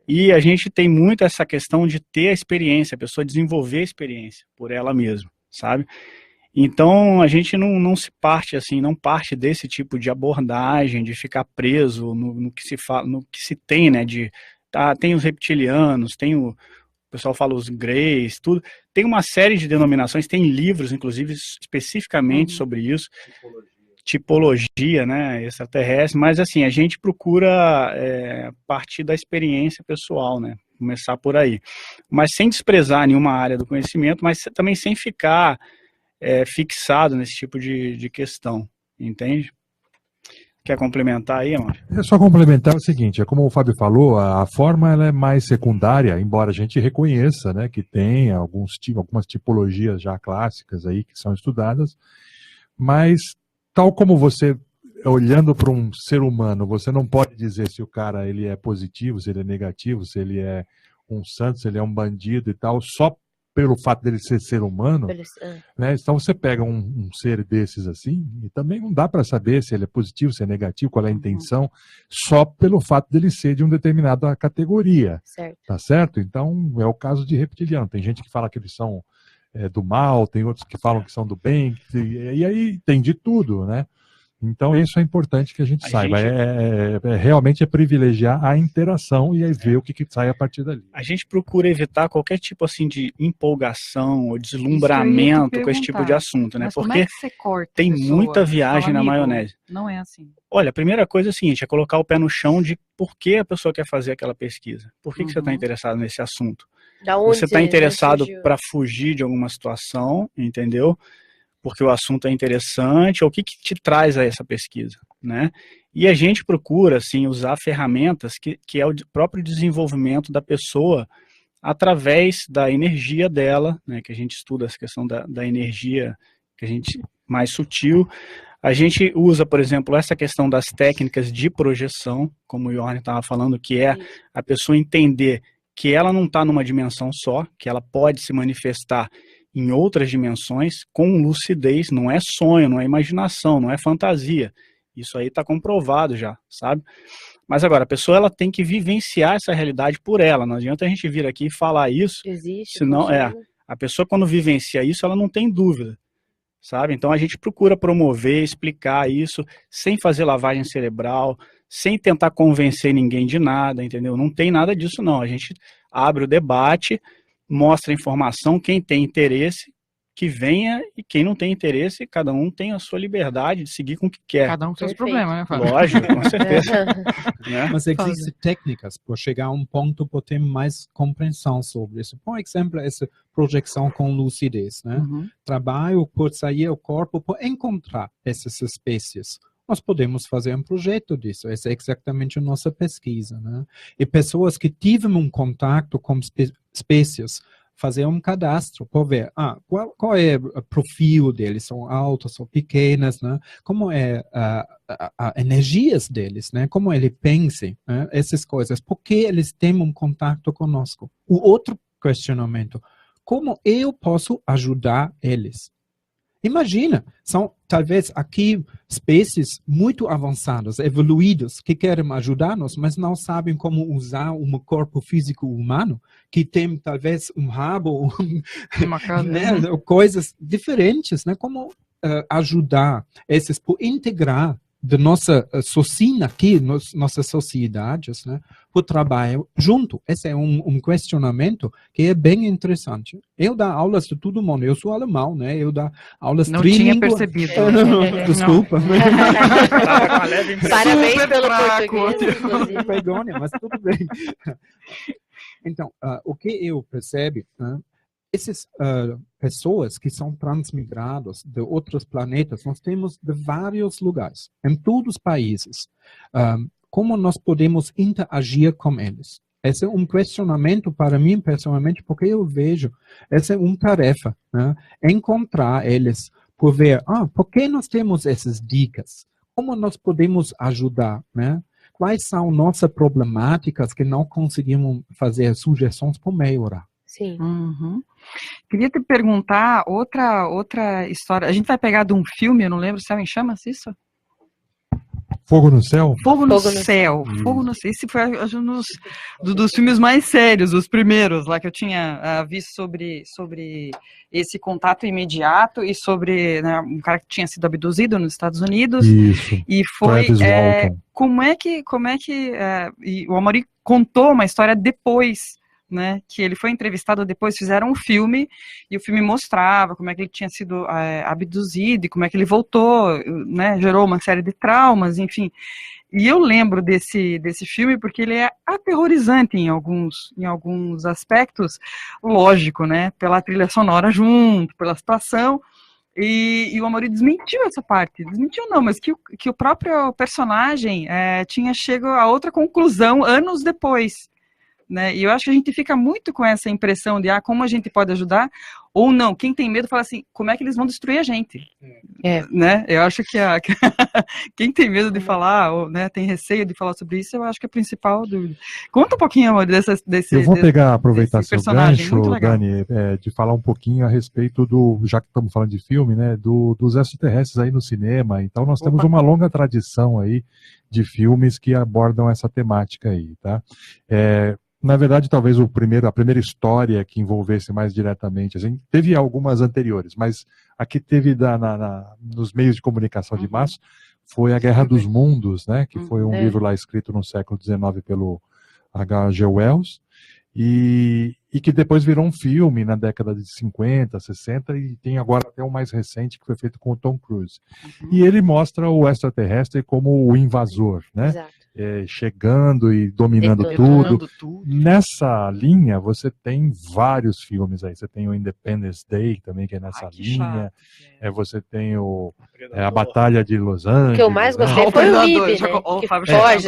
e a gente tem muito essa questão de ter a experiência, a pessoa desenvolver a experiência por ela mesma, sabe? Então, a gente não parte desse tipo de abordagem, de ficar preso no que se fala, no que se tem, né, tem os reptilianos, o pessoal fala os greys, tudo, tem uma série de denominações, tem livros, inclusive, especificamente sobre isso, tipologia, né, extraterrestre, mas assim, a gente procura partir da experiência pessoal, né, começar por aí, mas sem desprezar nenhuma área do conhecimento, mas também sem ficar fixado nesse tipo de questão, entende? Quer complementar aí, amor? É só complementar o seguinte, como o Fábio falou, a forma ela é mais secundária, embora a gente reconheça, né, que tem algumas tipologias já clássicas aí que são estudadas, mas tal como você, olhando para um ser humano, você não pode dizer se o cara ele é positivo, se ele é negativo, se ele é um santo, se ele é um bandido e tal, só pelo fato dele ser humano, né? Então você pega um ser desses assim, e também não dá para saber se ele é positivo, se é negativo, qual é a intenção, só pelo fato dele ser de uma determinada categoria, tá certo? Então é o caso de reptiliano, tem gente que fala que eles são do mal, tem outros que falam que são do bem, e aí tem de tudo, né? Então isso é importante que a gente saiba, realmente privilegiar a interação e aí ver o que sai a partir dali. A gente procura evitar qualquer tipo assim de empolgação ou deslumbramento com esse tipo de assunto, né? Mas porque como é que você corta tem muita viagem na maionese. Não é assim. Olha, a primeira coisa é o seguinte, é colocar o pé no chão de por que a pessoa quer fazer aquela pesquisa. Por que você está interessado nesse assunto? Você está interessado para fugir de alguma situação, entendeu? Porque o assunto é interessante, ou o que te traz a essa pesquisa, né? E a gente procura, assim, usar ferramentas que é o próprio desenvolvimento da pessoa através da energia dela, né? Que a gente estuda essa questão da energia que a gente mais sutil. A gente usa, por exemplo, essa questão das técnicas de projeção, como o Yorn estava falando, que é a pessoa entender que ela não está numa dimensão só, que ela pode se manifestar em outras dimensões, com lucidez, não é sonho, não é imaginação, não é fantasia. Isso aí está comprovado já, sabe? Mas agora, a pessoa ela tem que vivenciar essa realidade por ela, não adianta a gente vir aqui e falar isso, senão, a pessoa quando vivencia isso, ela não tem dúvida, sabe? Então a gente procura promover, explicar isso, sem fazer lavagem cerebral, sem tentar convencer ninguém de nada, entendeu? Não tem nada disso não, a gente abre o debate, mostra a informação, quem tem interesse, que venha, e quem não tem interesse, cada um tem a sua liberdade de seguir com o que quer. Cada um com seus problemas, né, Fábio? Lógico, com certeza. Né? Mas existem técnicas para chegar a um ponto para ter mais compreensão sobre isso. Por exemplo, essa projeção com lucidez, né? Trabalho por sair ao corpo, por encontrar essas espécies. Nós podemos fazer um projeto disso, essa é exatamente a nossa pesquisa, né? E pessoas que tiveram um contato com espécies fazer um cadastro para ver qual é o perfil deles, são altos, são pequenas, né? Como é a energias deles, né? Como ele pensa, né? Essas coisas, porque eles têm um contato conosco. O outro questionamento, como eu posso ajudar eles? Imagina, são talvez aqui espécies muito avançadas, evoluídas, que querem ajudar-nos, mas não sabem como usar um corpo físico humano, que tem talvez um rabo, né, coisas diferentes, né? Como ajudar esses, por integrar da nossa sociedade aqui, nossas sociedades, né, o trabalho junto. Esse é um questionamento que é bem interessante. Eu dou aulas de todo mundo, eu sou alemão, né, eu dou aulas trilingües. Não tinha percebido. Desculpa. Parabéns pelo português. Vergonha, mas tudo bem. Então, o que eu percebo, né, essas pessoas que são transmigradas de outros planetas, nós temos de vários lugares, em todos os países. Como nós podemos interagir com eles? Esse é um questionamento para mim, pessoalmente, porque eu vejo, essa é uma tarefa, né? Encontrar eles, por ver, por que nós temos essas dicas? Como nós podemos ajudar, né? Quais são nossas problemáticas que não conseguimos fazer sugestões para melhorar? Sim. Uhum. Queria te perguntar outra história. A gente vai pegar de um filme, eu não lembro, Céu em Chamas, isso? Fogo no Céu? Fogo no Céu. Fogo no Céu. Esse foi um dos filmes mais sérios, os primeiros lá que eu tinha visto sobre esse contato imediato e sobre, né, um cara que tinha sido abduzido nos Estados Unidos. Isso. E foi como é que e o Amaury contou uma história depois, né, que ele foi entrevistado depois, fizeram um filme, e o filme mostrava como é que ele tinha sido abduzido, e como é que ele voltou, né, gerou uma série de traumas, enfim. E eu lembro desse filme porque ele é aterrorizante em alguns aspectos, lógico, né, pela trilha sonora junto, pela situação, e o Amaury desmentiu essa parte, desmentiu não, mas que o próprio personagem tinha chegado a outra conclusão anos depois. Né? E eu acho que a gente fica muito com essa impressão de como a gente pode ajudar, ou não. Quem tem medo fala assim, como é que eles vão destruir a gente? Né? Eu acho que quem tem medo de falar, ou, né, tem receio de falar sobre isso, eu acho que é a principal dúvida. Conta um pouquinho, amor, desse Eu vou aproveitar seu gancho, Dani, de falar um pouquinho a respeito já que estamos falando de filme, né, dos extraterrestres aí no cinema. Então nós temos uma longa tradição aí de filmes que abordam essa temática aí, tá? Na verdade, talvez a primeira história que envolvesse mais diretamente, assim, teve algumas anteriores, mas a que teve nos meios de comunicação de massa foi A Guerra dos Mundos, né, que foi um livro lá escrito no século XIX pelo H.G. Wells, e que depois virou um filme na década de 50, 60, e tem agora até o mais recente, que foi feito com o Tom Cruise. E ele mostra o extraterrestre como o invasor, né? Exato. Chegando e dominando tudo. Nessa linha, você tem vários filmes aí. Você tem o Independence Day também, que é nessa linha. Você tem a Batalha de Los Angeles. O que eu mais gostei foi o MIB, né? Que foge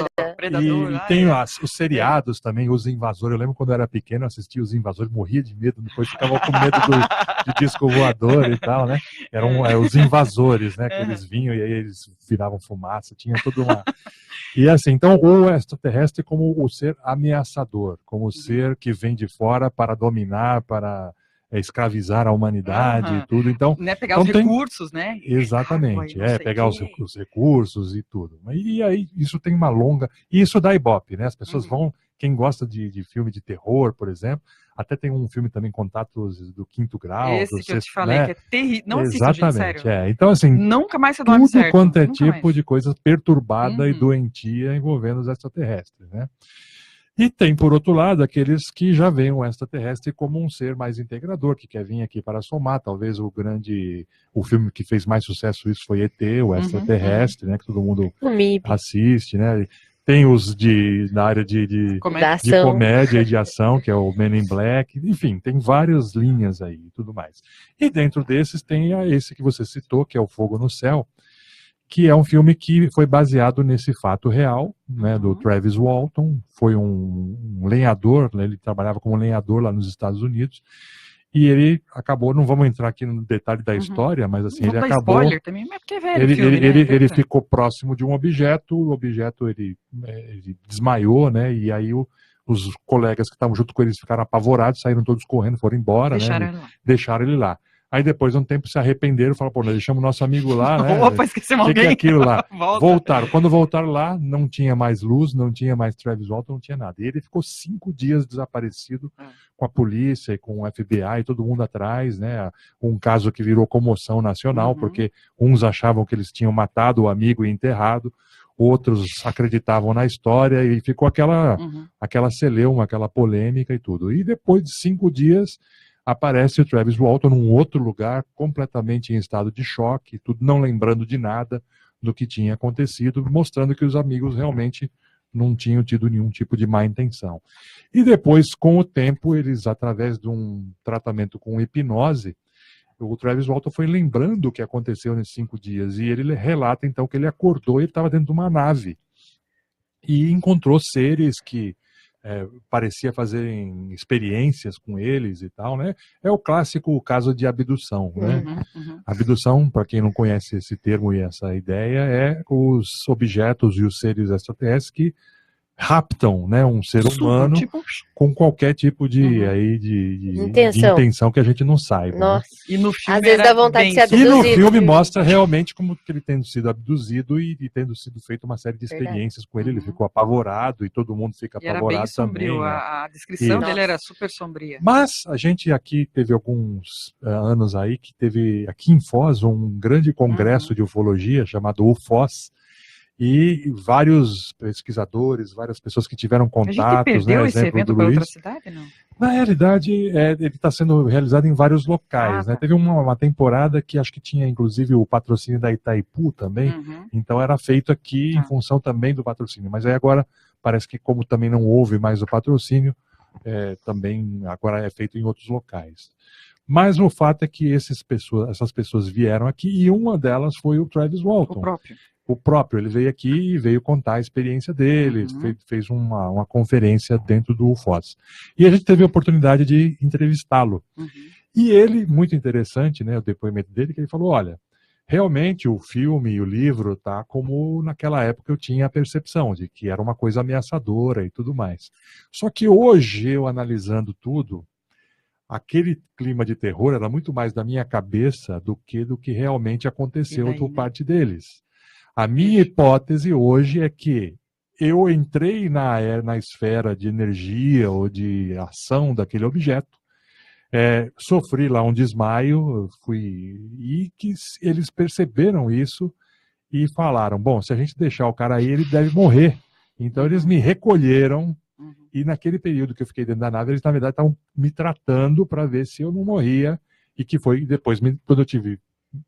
e tem os seriados também, Os Invasores. Eu lembro quando eu era pequeno, eu assistia Os Invasores, morria de medo, depois ficava com medo de disco voador e tal, né? Eram os invasores, né? Que eles vinham e aí eles viravam fumaça, tinha toda uma... E assim, então, o extraterrestre como o ser ameaçador, como o ser que vem de fora para dominar, para escravizar a humanidade e tudo. Então, né, pegar os recursos, né? Exatamente, pegar os recursos e tudo. E aí, isso tem uma longa... E isso dá ibope, né? As pessoas vão... Quem gosta de filme de terror, por exemplo, até tem um filme também, Contatos do Quinto Grau. Esse que eu te falei, né? Que é terrível. Não assista, gente, sério. Então, assim, nunca mais você dorme certo. Tudo quanto é tipo de coisa perturbada e doentia envolvendo os extraterrestres, né? E tem, por outro lado, aqueles que já veem o extraterrestre como um ser mais integrador, que quer vir aqui para somar. Talvez o filme que fez mais sucesso isso foi ET, o extraterrestre, né? Que todo mundo assiste, né? Tem os na área de comédia e de ação, que é o Men in Black. Enfim, tem várias linhas aí e tudo mais. E dentro desses tem esse que você citou, que é o Fogo no Céu, que é um filme que foi baseado nesse fato real, né, do Travis Walton. Foi um lenhador, né, ele trabalhava como lenhador lá nos Estados Unidos, e ele acabou, não vamos entrar aqui no detalhe da história, mas assim, ele acabou... Spoiler também, mas porque é velho ele ficou próximo de um objeto, o objeto ele desmaiou, né, e aí os colegas que estavam junto com eles ficaram apavorados, saíram todos correndo, foram embora, deixaram ele lá. Aí depois de um tempo se arrependeram, falaram, pô, nós deixamos nosso amigo lá, né? Opa, esquecemos alguém. Que é aquilo lá? Voltaram. Quando voltaram lá, não tinha mais luz, não tinha mais Travis Walton, não tinha nada. E ele ficou 5 dias desaparecido com a polícia e com o FBI e todo mundo atrás, né? Um caso que virou comoção nacional, porque uns achavam que eles tinham matado o amigo e enterrado, outros acreditavam na história e ficou aquela celeuma, aquela polêmica e tudo. E depois de 5 dias... aparece o Travis Walton num outro lugar, completamente em estado de choque, tudo não lembrando de nada do que tinha acontecido, mostrando que os amigos realmente não tinham tido nenhum tipo de má intenção. E depois, com o tempo, eles, através de um tratamento com hipnose, o Travis Walton foi lembrando o que aconteceu nesses 5 dias, e ele relata, então, que ele acordou e ele estava dentro de uma nave, e encontrou seres que parecia fazerem experiências com eles e tal, né? É o clássico caso de abdução, né? Abdução, para quem não conhece esse termo e essa ideia, é os objetos e os seres extraterrestres que raptam, né, um ser humano com qualquer tipo de intenção que a gente não saiba. Nossa. Né? E no filme às vezes dá vontade de ser abduzido. E no filme mostra realmente como que ele tendo sido abduzido e tendo sido feito uma série de experiências com ele. Ele ficou apavorado e todo mundo fica apavorado era bem sombrio, também. A descrição dele era super sombria. Mas a gente aqui teve alguns anos aí que teve aqui em Foz um grande congresso de ufologia chamado UFOS, e vários pesquisadores, várias pessoas que tiveram contatos. A gente perdeu esse evento para outra cidade, não? Na realidade, ele está sendo realizado em vários locais. Né? Teve uma temporada que acho que tinha, inclusive, o patrocínio da Itaipu também. Então era feito aqui em função também do patrocínio. Mas aí agora, parece que como também não houve mais o patrocínio, também agora é feito em outros locais. Mas o fato é que essas pessoas vieram aqui e uma delas foi o Travis Walton. O próprio, ele veio aqui e veio contar a experiência dele, fez uma conferência dentro do UFOS. E a gente teve a oportunidade de entrevistá-lo. E ele, muito interessante, né, o depoimento dele, que ele falou, olha, realmente o filme e o livro tá como naquela época eu tinha a percepção de que era uma coisa ameaçadora e tudo mais. Só que hoje, eu analisando tudo, aquele clima de terror era muito mais da minha cabeça do que realmente aconteceu por parte deles. A minha hipótese hoje é que eu entrei na esfera de energia ou de ação daquele objeto, sofri lá um desmaio, e que eles perceberam isso e falaram, bom, se a gente deixar o cara aí, ele deve morrer. Então eles me recolheram e naquele período que eu fiquei dentro da nave, eles na verdade estavam me tratando para ver se eu não morria e que foi depois, quando eu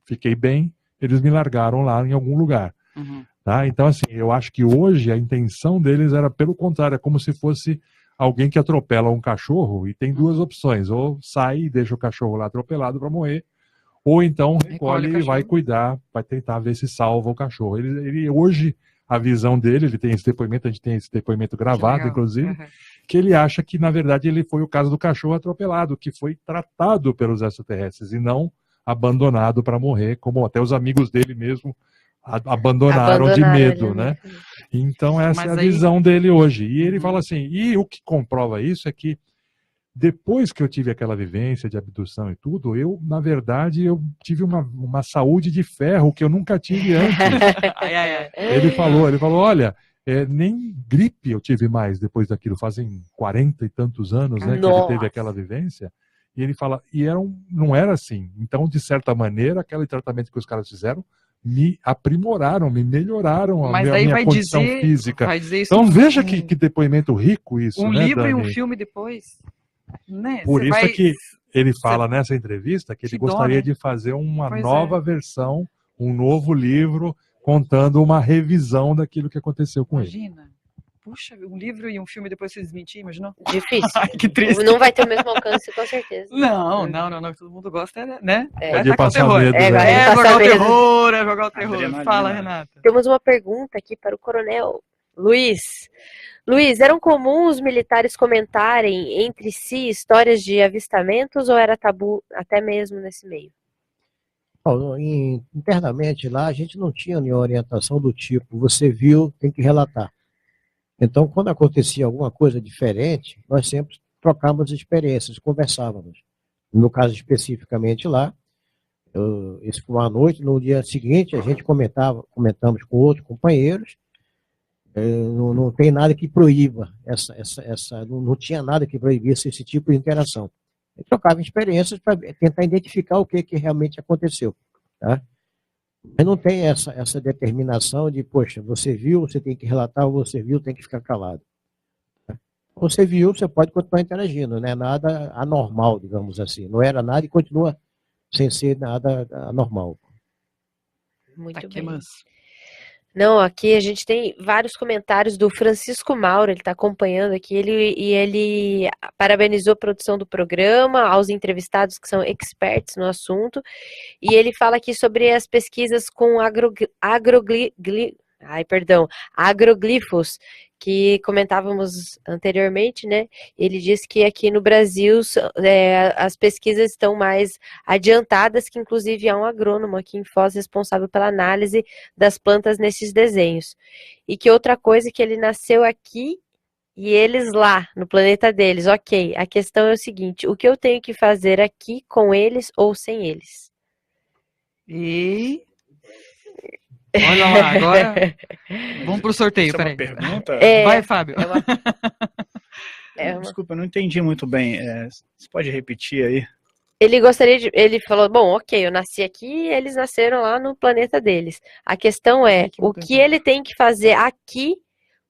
fiquei bem, eles me largaram lá em algum lugar. Tá? Então, assim, eu acho que hoje a intenção deles era pelo contrário, é como se fosse alguém que atropela um cachorro e tem duas opções, ou sai e deixa o cachorro lá atropelado para morrer, ou então recolhe e vai cuidar, vai tentar ver se salva o cachorro. Ele hoje, a visão dele, ele tem esse depoimento, a gente tem esse depoimento gravado, inclusive, que ele acha que, na verdade, ele foi o caso do cachorro atropelado, que foi tratado pelos extraterrestres e não abandonado para morrer, como até os amigos dele mesmo abandonaram de medo, né? Então essa é a visão dele hoje. E ele fala assim, e o que comprova isso é que depois que eu tive aquela vivência de abdução e tudo, eu, na verdade, eu tive uma saúde de ferro que eu nunca tive antes. Ele falou, olha, nem gripe eu tive mais depois daquilo, fazem 40 e tantos anos, né, que ele teve aquela vivência. E ele fala, não era assim. Então, de certa maneira, aquele tratamento que os caras fizeram me aprimoraram, me melhoraram a minha condição física. Então, veja que depoimento rico isso, um né, livro Dani? E um filme depois. Né? Por isso é que ele fala nessa entrevista que ele gostaria de fazer uma nova versão, um novo livro, contando uma revisão daquilo que aconteceu com ele. puxa, um livro e um filme depois se desmentir, imaginou? Difícil. Ai, que triste. Não vai ter o mesmo alcance, com certeza. Não, todo mundo gosta, né? Pode passar medo. Jogar o terror. Fala, Renata. Temos uma pergunta aqui para o Coronel Luiz. Luiz, eram comuns os militares comentarem entre si histórias de avistamentos ou era tabu até mesmo nesse meio? Internamente lá, a gente não tinha nenhuma orientação do tipo, você viu, tem que relatar. Então, quando acontecia alguma coisa diferente, nós sempre trocávamos experiências, conversávamos. No meu caso, especificamente lá, isso foi uma noite, no dia seguinte a gente comentamos com outros companheiros, não tem nada que proíba, não tinha nada que proibisse esse tipo de interação. Eu trocava experiências para tentar identificar o que realmente aconteceu. Tá? Mas não tem essa determinação de, poxa, você viu, você tem que relatar, ou você viu, tem que ficar calado. Tá? Você viu, você pode continuar interagindo, não é nada anormal, digamos assim. Não era nada e continua sem ser nada anormal. Muito bem. Não, aqui a gente tem vários comentários do Francisco Mauro, ele está acompanhando aqui, ele parabenizou a produção do programa, aos entrevistados que são experts no assunto, e ele fala aqui sobre as pesquisas com agroglifos, que comentávamos anteriormente, né? Ele disse que aqui no Brasil as pesquisas estão mais adiantadas, que inclusive há um agrônomo aqui em Foz responsável pela análise das plantas nesses desenhos. E que outra coisa, que ele nasceu aqui e eles lá, no planeta deles. Ok, a questão é o seguinte, o que eu tenho que fazer aqui com eles ou sem eles? Olha lá, agora vamos pro sorteio, peraí. Pergunta? Vai, Fábio. Desculpa, eu não entendi muito bem. Você pode repetir aí? Ele falou, bom, ok, eu nasci aqui e eles nasceram lá no planeta deles. A questão é, o que ele tem que fazer aqui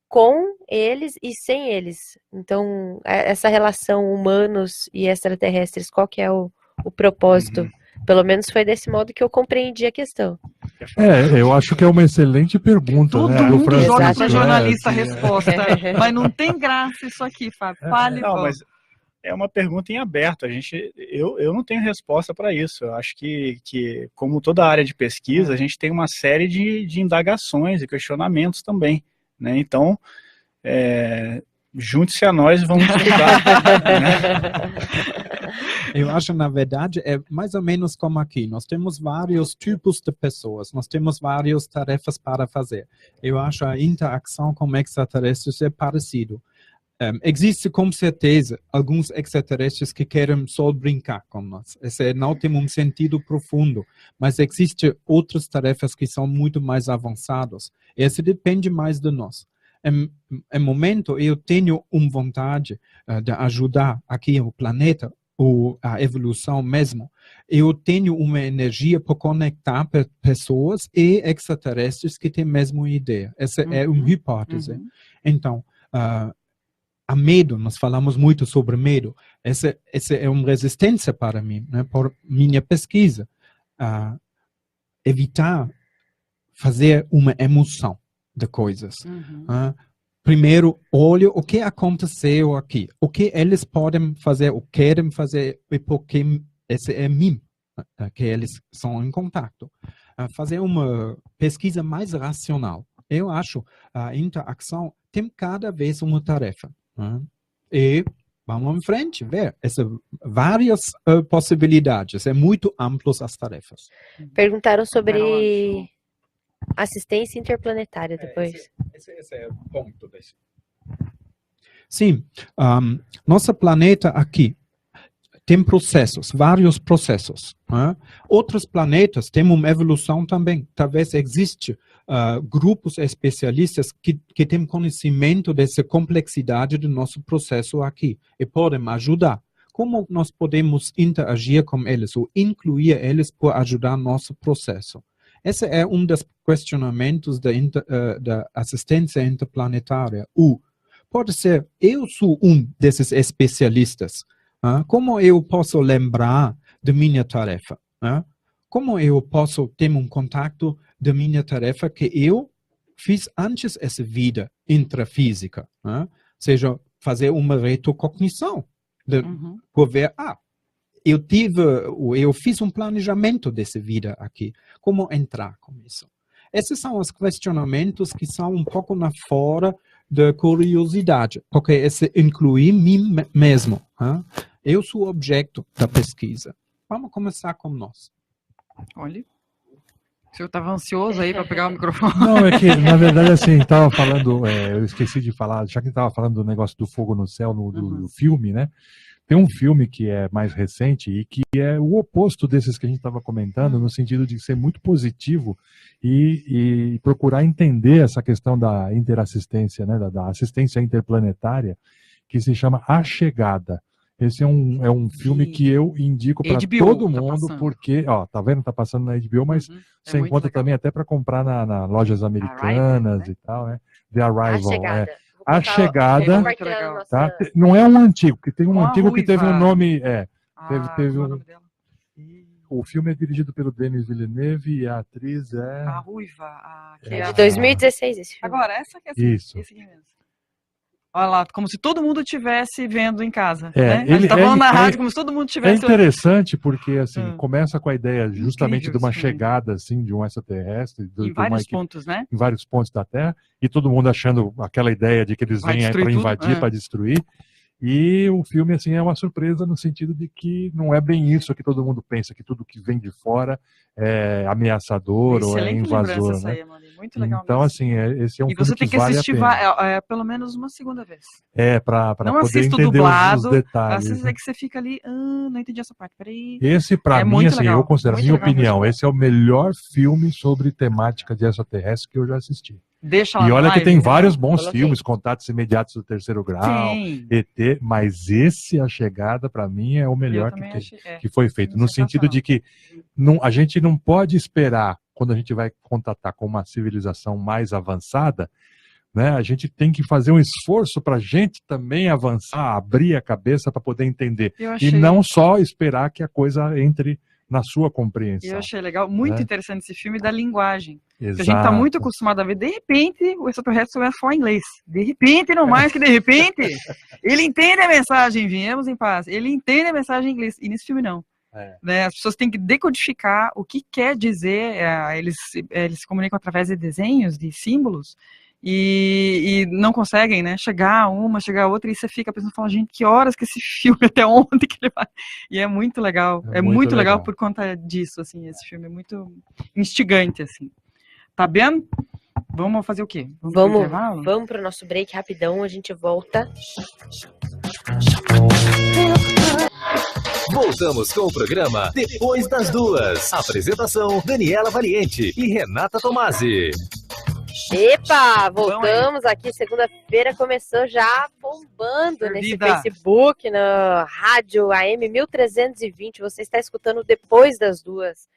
com eles e sem eles. Então, essa relação humanos e extraterrestres, qual que é o propósito? Pelo menos foi desse modo que eu compreendi a questão. Eu acho que é uma excelente pergunta. Todo mundo joga para jornalista a resposta, mas não tem graça isso aqui, Fábio. Fale, não, mas é uma pergunta em aberto. Eu não tenho resposta para isso. Eu acho que, como toda área de pesquisa, a gente tem uma série de indagações e questionamentos também, né? Então, junte-se a nós e vamos estudar. Né? Eu acho, na verdade, é mais ou menos como aqui. Nós temos vários tipos de pessoas, nós temos várias tarefas para fazer. Eu acho a interação com extraterrestres é parecido. Existe, com certeza, alguns extraterrestres que querem só brincar com nós. Esse não tem um sentido profundo, mas existem outras tarefas que são muito mais avançadas. Esse depende mais de nós. Em momento, eu tenho uma vontade de ajudar aqui o planeta, a evolução mesmo. Eu tenho uma energia para conectar pessoas e extraterrestres que têm a mesma ideia. Essa é uma hipótese. Então, a medo, nós falamos muito sobre medo. Essa é uma resistência para mim, né, por minha pesquisa. Evitar fazer uma emoção de coisas. Primeiro, olhe o que aconteceu aqui, o que eles podem fazer, o que querem fazer, e porque esse é mim, que eles são em contato. Fazer uma pesquisa mais racional. Eu acho a interação tem cada vez uma tarefa. E vamos em frente, ver várias possibilidades, é muito amplas as tarefas. Perguntaram sobre assistência interplanetária depois. Esse é o ponto desse. Sim, nosso planeta aqui tem processos, vários processos. Outros planetas têm uma evolução também. Talvez existe grupos especialistas que têm conhecimento dessa complexidade do nosso processo aqui e podem ajudar. Como nós podemos interagir com eles ou incluir eles para ajudar nosso processo? Esse é um dos questionamentos da assistência interplanetária. Pode ser, eu sou um desses especialistas. Como eu posso lembrar de minha tarefa? Como eu posso ter um contato de minha tarefa que eu fiz antes dessa vida intrafísica, né? Seja fazer uma retrocognição, por ver, eu fiz um planejamento dessa vida aqui, como entrar com isso? Esses são os questionamentos que são um pouco na fora da curiosidade, porque esse inclui mim mesmo. Né? Eu sou o objeto da pesquisa. Vamos começar com nós. Olha, o senhor estava ansioso aí para pegar o microfone. Não, é que, na verdade, assim, estava falando, eu esqueci de falar, já que estava falando do negócio do fogo no céu, do filme, né? Tem um filme que é mais recente e que é o oposto desses que a gente estava comentando, no sentido de ser muito positivo e procurar entender essa questão da interassistência, né, da assistência interplanetária, que se chama A Chegada. Esse é um filme que eu indico para todo mundo, porque, ó, tá vendo? Tá passando na HBO, mas você encontra também até para comprar na lojas americanas, né? E tal, né? The Arrival. A Chegada, tá? Não é um antigo, porque tem um antigo que teve um nome, teve um... O filme é dirigido pelo Denis Villeneuve e a atriz é... A Ruiva. É de 2016 esse filme. Agora, essa que é isso. Esse aqui mesmo. Olha lá, como se todo mundo estivesse vendo em casa. Né? Ele está falando na rádio como se todo mundo tivesse... É interessante porque, assim, começa com a ideia justamente de uma chegada, assim, de um extraterrestre. Em vários pontos, né? Em vários pontos da Terra. E todo mundo achando aquela ideia de que eles vêm aí para invadir, para destruir. E o filme, assim, é uma surpresa no sentido de que não é bem isso que todo mundo pensa, que tudo que vem de fora é ameaçador ou é invasor, né? Muito legal então, mesmo. assim, esse é um filme que vale a pena. E você tem que assistir pelo menos uma segunda vez. Para poder assista entender dublado, os detalhes. Assista que você fica ali, não entendi essa parte, peraí. Esse, para mim, assim, legal, eu considero, minha opinião, esse é o melhor filme sobre temática de extraterrestre que eu já assisti. Deixa lá e olha que tem vários bons Coloquei. filmes, Contatos Imediatos do Terceiro Grau, ET, mas esse, A Chegada, para mim, é o melhor que foi feito. No sentido de que a gente não pode esperar, quando a gente vai contatar com uma civilização mais avançada, né, a gente tem que fazer um esforço para a gente também avançar, abrir a cabeça para poder entender. E não só esperar que a coisa entre na sua compreensão. Eu achei legal, muito interessante esse filme da linguagem. Exato. A gente está muito acostumado a ver, de repente, o extraterrestre vai falar inglês. De repente, não mais que de repente, ele entende a mensagem, viemos em paz. Ele entende a mensagem em inglês, e nesse filme não. Né, as pessoas têm que decodificar o que quer dizer, eles se comunicam através de desenhos, de símbolos, e não conseguem, né, chegar a outra, e você fica pensando, fala, gente, que horas que esse filme, até onde que ele vai? E é muito legal, é muito legal por conta disso, assim, esse filme é muito instigante, assim. Tá bem? Vamos fazer o quê? Vamos para o nosso break rapidão, a gente volta. Voltamos com o programa Depois das Duas. Apresentação, Daniela Valiente e Renata Tomasi. Epa, voltamos aqui, segunda-feira começou já bombando nesse Facebook, na rádio AM 1320, você está escutando Depois das Duas,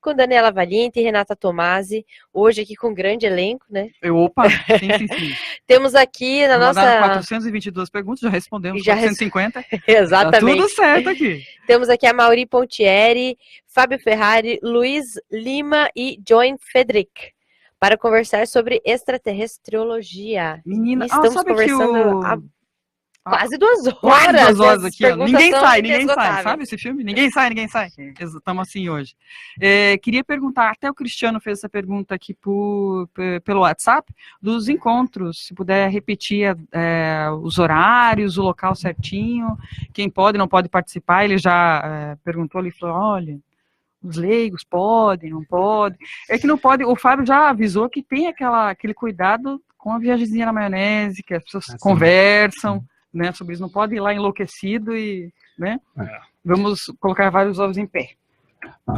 com Daniela Valiente e Renata Tomasi, hoje aqui com um grande elenco, né? Opa, sim. Temos aqui na nossa... 422 perguntas, já respondemos 450. Exatamente. Tá tudo certo aqui. Temos aqui a Mauri Pontieri, Fábio Ferrari, Luiz Lima e Joan Federic, para conversar sobre extraterrestriologia. Menina, estamos conversando há quase 2 horas. Quase 2 horas aqui, ó. Ninguém sai, sabe esse filme? Ninguém sai. Estamos assim hoje. Queria perguntar, até o Cristiano fez essa pergunta aqui pelo WhatsApp, dos encontros, se puder repetir os horários, o local certinho, quem pode, não pode participar, ele já perguntou ali, falou, olha, os leigos podem, não podem. É que não pode, o Fábio já avisou que tem aquele cuidado com a viagemzinha na maionese, que as pessoas conversam, né, sobre isso, não pode ir lá enlouquecido e, né, vamos colocar vários ovos em pé.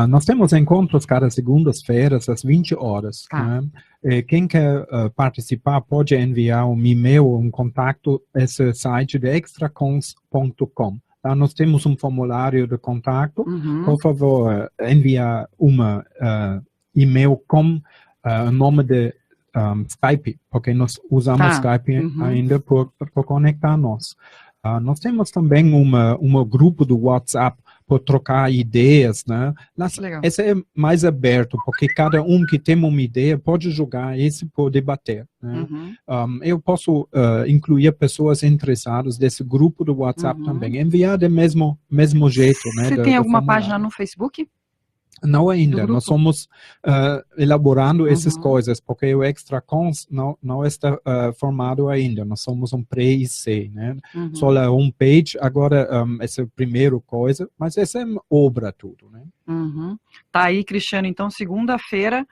Nós temos encontros cada segundas-feiras, às 20 horas. Né? Quem quer participar pode enviar um e-mail ou um contato esse site de extracons.com. Nós temos um formulário de contato. Por favor, enviar uma e-mail com o nome de Skype, porque nós usamos Skype ainda por conectar nós. Nós temos também um grupo do WhatsApp por trocar ideias, né? Esse é mais aberto, porque cada um que tem uma ideia pode jogar esse por debater, né? Eu posso incluir pessoas interessadas desse grupo do WhatsApp também, enviar do mesmo jeito, né? Você tem alguma página no Facebook? Não ainda, nós estamos elaborando essas coisas, porque o ExtraCons não está formado ainda, nós somos um pré-IC, né? Só a homepage, agora essa é a primeira coisa, mas essa é obra tudo, né? Tá aí, Cristiano, então segunda-feira,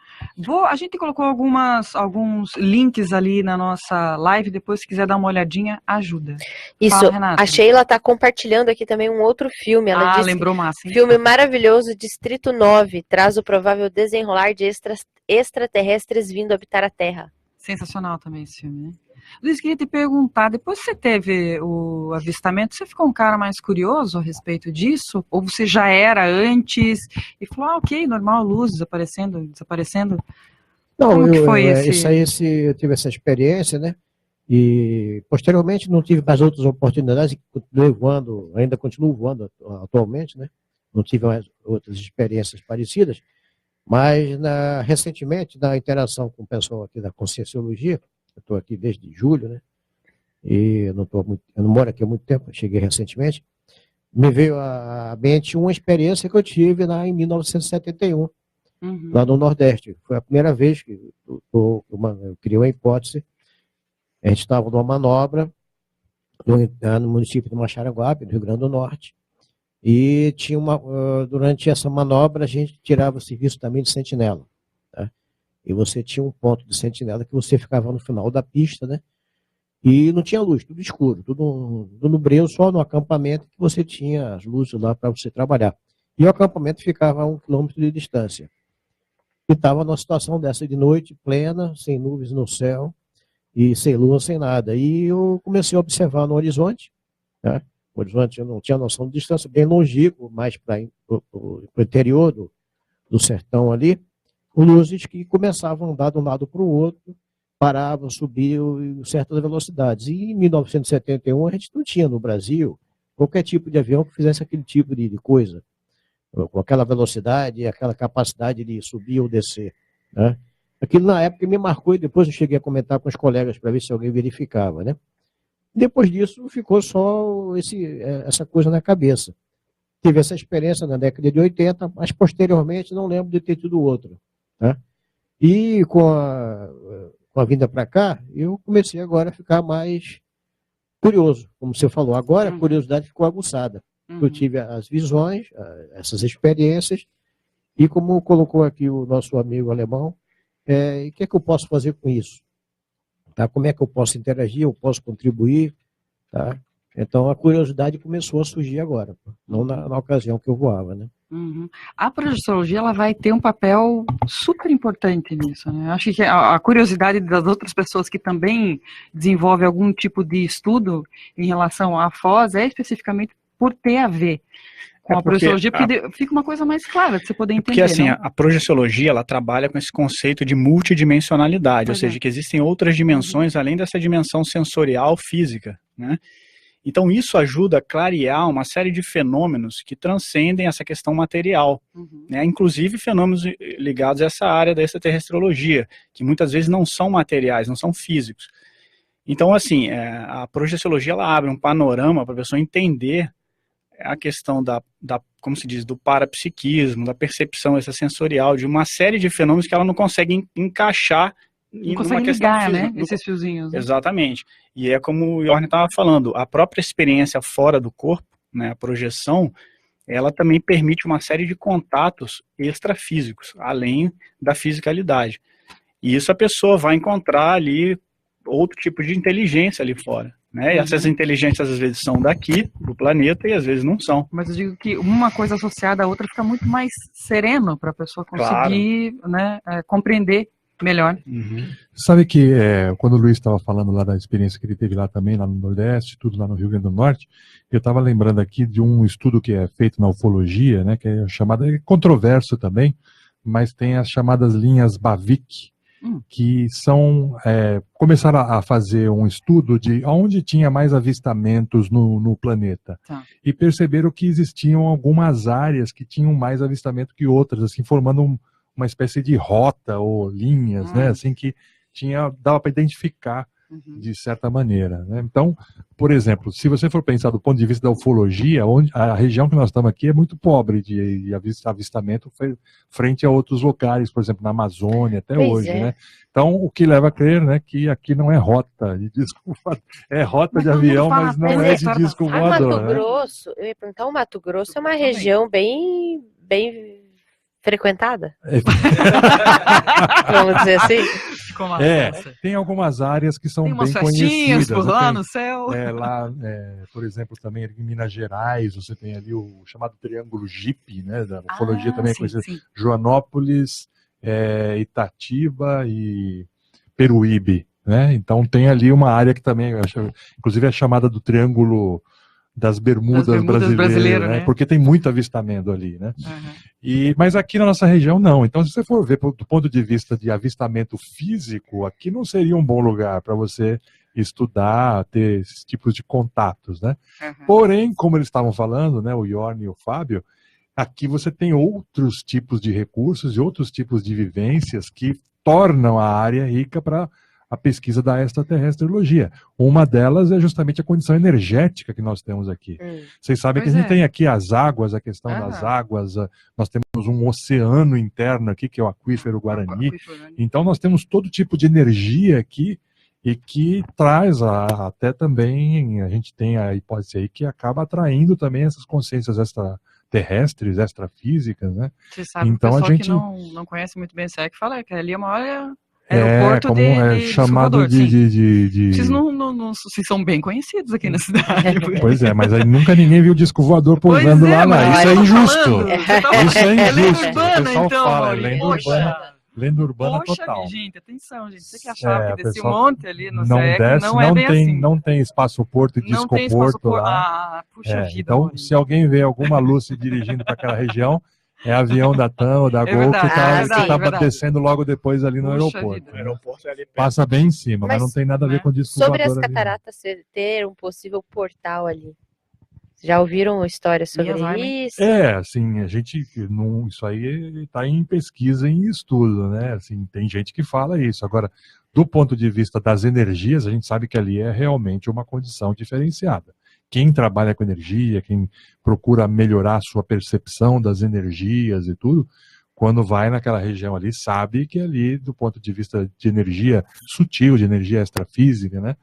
a gente colocou alguns links ali na nossa live, depois se quiser dar uma olhadinha, ajuda. Isso, fala, Renata. A Sheila tá compartilhando aqui também um outro filme, ela disse, lembrou massa, hein? Filme maravilhoso, Distrito 9, traz o provável desenrolar de extraterrestres vindo habitar a Terra. Sensacional também esse filme, né? Luiz, queria te perguntar, depois que você teve o avistamento, você ficou um cara mais curioso a respeito disso? Ou você já era antes e falou, ok, normal, luz desaparecendo? Não, como que foi eu tive essa experiência, né? E posteriormente não tive mais outras oportunidades, continuei voando, ainda continuo voando atualmente, né? Não tive mais outras experiências parecidas, mas recentemente, na interação com o pessoal aqui da Conscienciologia, eu estou aqui desde julho, né? E eu não moro aqui há muito tempo, cheguei recentemente. Me veio à mente uma experiência que eu tive lá em 1971, lá no Nordeste. Foi a primeira vez que eu criei uma hipótese. A gente estava numa manobra no município de Maxaraguape, no Rio Grande do Norte. E tinha durante essa manobra a gente tirava o serviço também de sentinela. Tá? E você tinha um ponto de sentinela que você ficava no final da pista, né? E não tinha luz, tudo escuro, tudo no breu, só no acampamento que você tinha as luzes lá para você trabalhar. E o acampamento ficava a 1 quilômetro de distância. E estava numa situação dessa de noite, plena, sem nuvens no céu, e sem lua, sem nada. E eu comecei a observar no horizonte, né? O horizonte eu não tinha noção de distância, bem longínquo, mais para o interior do sertão ali, luzes que começavam a andar de um lado para o outro, paravam, subiam em certas velocidades. E em 1971 a gente não tinha no Brasil qualquer tipo de avião que fizesse aquele tipo de coisa, com aquela velocidade e aquela capacidade de subir ou descer, né? Aquilo na época me marcou e depois eu cheguei a comentar com os colegas para ver se alguém verificava, né? Depois disso ficou só essa coisa na cabeça. Tive essa experiência na década de 80, mas posteriormente não lembro de ter tido outra, né? E com a vinda para cá, eu comecei agora a ficar mais curioso, como você falou. Agora a curiosidade ficou aguçada. Eu tive as visões, essas experiências, e como colocou aqui o nosso amigo alemão, o que é que eu posso fazer com isso? Tá? Como é que eu posso interagir, eu posso contribuir? Tá? Então a curiosidade começou a surgir agora, não na ocasião que eu voava, né? A projeciologia ela vai ter um papel super importante nisso, né? Acho que a curiosidade das outras pessoas que também desenvolvem algum tipo de estudo em relação à Foz é especificamente por ter a ver com a projeciologia, porque fica uma coisa mais clara de você poder entender. Porque assim, a projeciologia ela trabalha com esse conceito de multidimensionalidade, ou seja, que existem outras dimensões além dessa dimensão sensorial física, né? Então isso ajuda a clarear uma série de fenômenos que transcendem essa questão material, né? Inclusive fenômenos ligados a essa área da extraterrestrologia, que muitas vezes não são materiais, não são físicos. Então assim, a projeciologia ela abre um panorama para a pessoa entender a questão como se diz, do parapsiquismo, da percepção extrasensorial, de uma série de fenômenos que ela não consegue encaixar não consegue ligar, né, esses fiozinhos. Né? Exatamente. E é como o Yorn estava falando, a própria experiência fora do corpo, né, a projeção, ela também permite uma série de contatos extrafísicos, além da fisicalidade. E isso a pessoa vai encontrar ali outro tipo de inteligência ali fora. Né? E essas inteligências às vezes são daqui, do planeta, e às vezes não são. Mas eu digo que uma coisa associada à outra fica muito mais sereno para a pessoa conseguir, né, compreender melhor. Sabe que quando o Luiz estava falando lá da experiência que ele teve lá também, lá no Nordeste, tudo lá no Rio Grande do Norte, eu estava lembrando aqui de um estudo que é feito na ufologia, né, que é chamado, é controverso também, mas tem as chamadas linhas Bavik, que começaram a fazer um estudo de onde tinha mais avistamentos no planeta. E perceberam que existiam algumas áreas que tinham mais avistamento que outras, assim, formando uma espécie de rota ou linhas, né, assim, que dava para identificar de certa maneira, né? Então, por exemplo, se você for pensar do ponto de vista da ufologia, a região que nós estamos aqui é muito pobre de avistamento frente a outros locais, por exemplo, na Amazônia até hoje, né? Então, o que leva a crer, né, que aqui não é rota de disco voador, é rota de avião, mas não é de disco voador. Mato Grosso, eu ia perguntar, o Mato Grosso é uma região bem frequentada? Vamos dizer assim? Tem algumas áreas que são bem conhecidas. Por lá no céu. Por exemplo, também em Minas Gerais, você tem ali o chamado Triângulo Jipe, né, da ufologia também é conhecido. Joanópolis, Itatiba e Peruíbe, né? Então tem ali uma área que também, inclusive é chamada do Triângulo das Bermudas brasileiras, né? Porque tem muito avistamento ali, né? Mas aqui na nossa região não. Então, se você for ver do ponto de vista de avistamento físico, aqui não seria um bom lugar para você estudar, ter esses tipos de contatos, né? Porém, como eles estavam falando, né, o Yorn e o Fábio, aqui você tem outros tipos de recursos e outros tipos de vivências que tornam a área rica para a pesquisa da extraterrestriologia. Uma delas é justamente a condição energética que nós temos aqui. Vocês sabem que a gente tem aqui as águas, a questão das águas, nós temos um oceano interno aqui, que é o aquífero Guarani. Então nós temos todo tipo de energia aqui e que traz até também, a gente tem a hipótese aí que acaba atraindo também essas consciências extraterrestres, extrafísicas, né? Você sabe, então, o pessoal que não conhece muito bem isso que fala que ali é uma hora... aeroporto chamado de... Vocês são bem conhecidos aqui na cidade. Pois é, mas aí nunca ninguém viu disco voador pousando lá, não. Isso é injusto. Isso é injusto. Lenda urbana, então, lenda urbana total. Gente, atenção, gente. Você que achava que descia um monte ali no SEC, não é bem assim. Não tem espaço-porto e discoporto lá. Puxa vida. Então, se alguém vê alguma luz se dirigindo para aquela região, é avião da TAM ou da Gol que está abastecendo logo depois ali no aeroporto. O aeroporto é ali perto. Passa bem em cima, mas não tem nada a ver com disco sobre voador. Sobre as cataratas ter um possível portal ali. Já ouviram histórias sobre isso? Assim, a gente não, isso aí está em pesquisa, em estudo, né? Assim, tem gente que fala isso. Agora, do ponto de vista das energias, a gente sabe que ali é realmente uma condição diferenciada. Quem trabalha com energia, quem procura melhorar a sua percepção das energias e tudo, quando vai naquela região ali, sabe que ali, do ponto de vista de energia sutil, de energia extrafísica, né,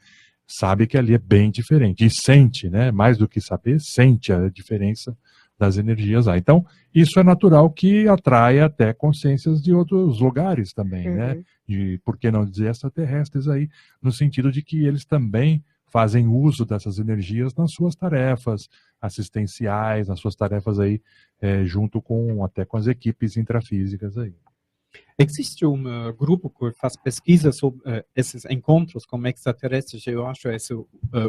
sabe que ali é bem diferente. E sente, né, mais do que saber, sente a diferença das energias lá. Então, isso é natural que atrai até consciências de outros lugares também, né, de, por que não dizer, extraterrestres aí, no sentido de que eles também fazem uso dessas energias nas suas tarefas assistenciais, nas suas tarefas aí, junto até com as equipes intrafísicas aí. Existe grupo que faz pesquisa sobre esses encontros com extraterrestres, eu acho, esse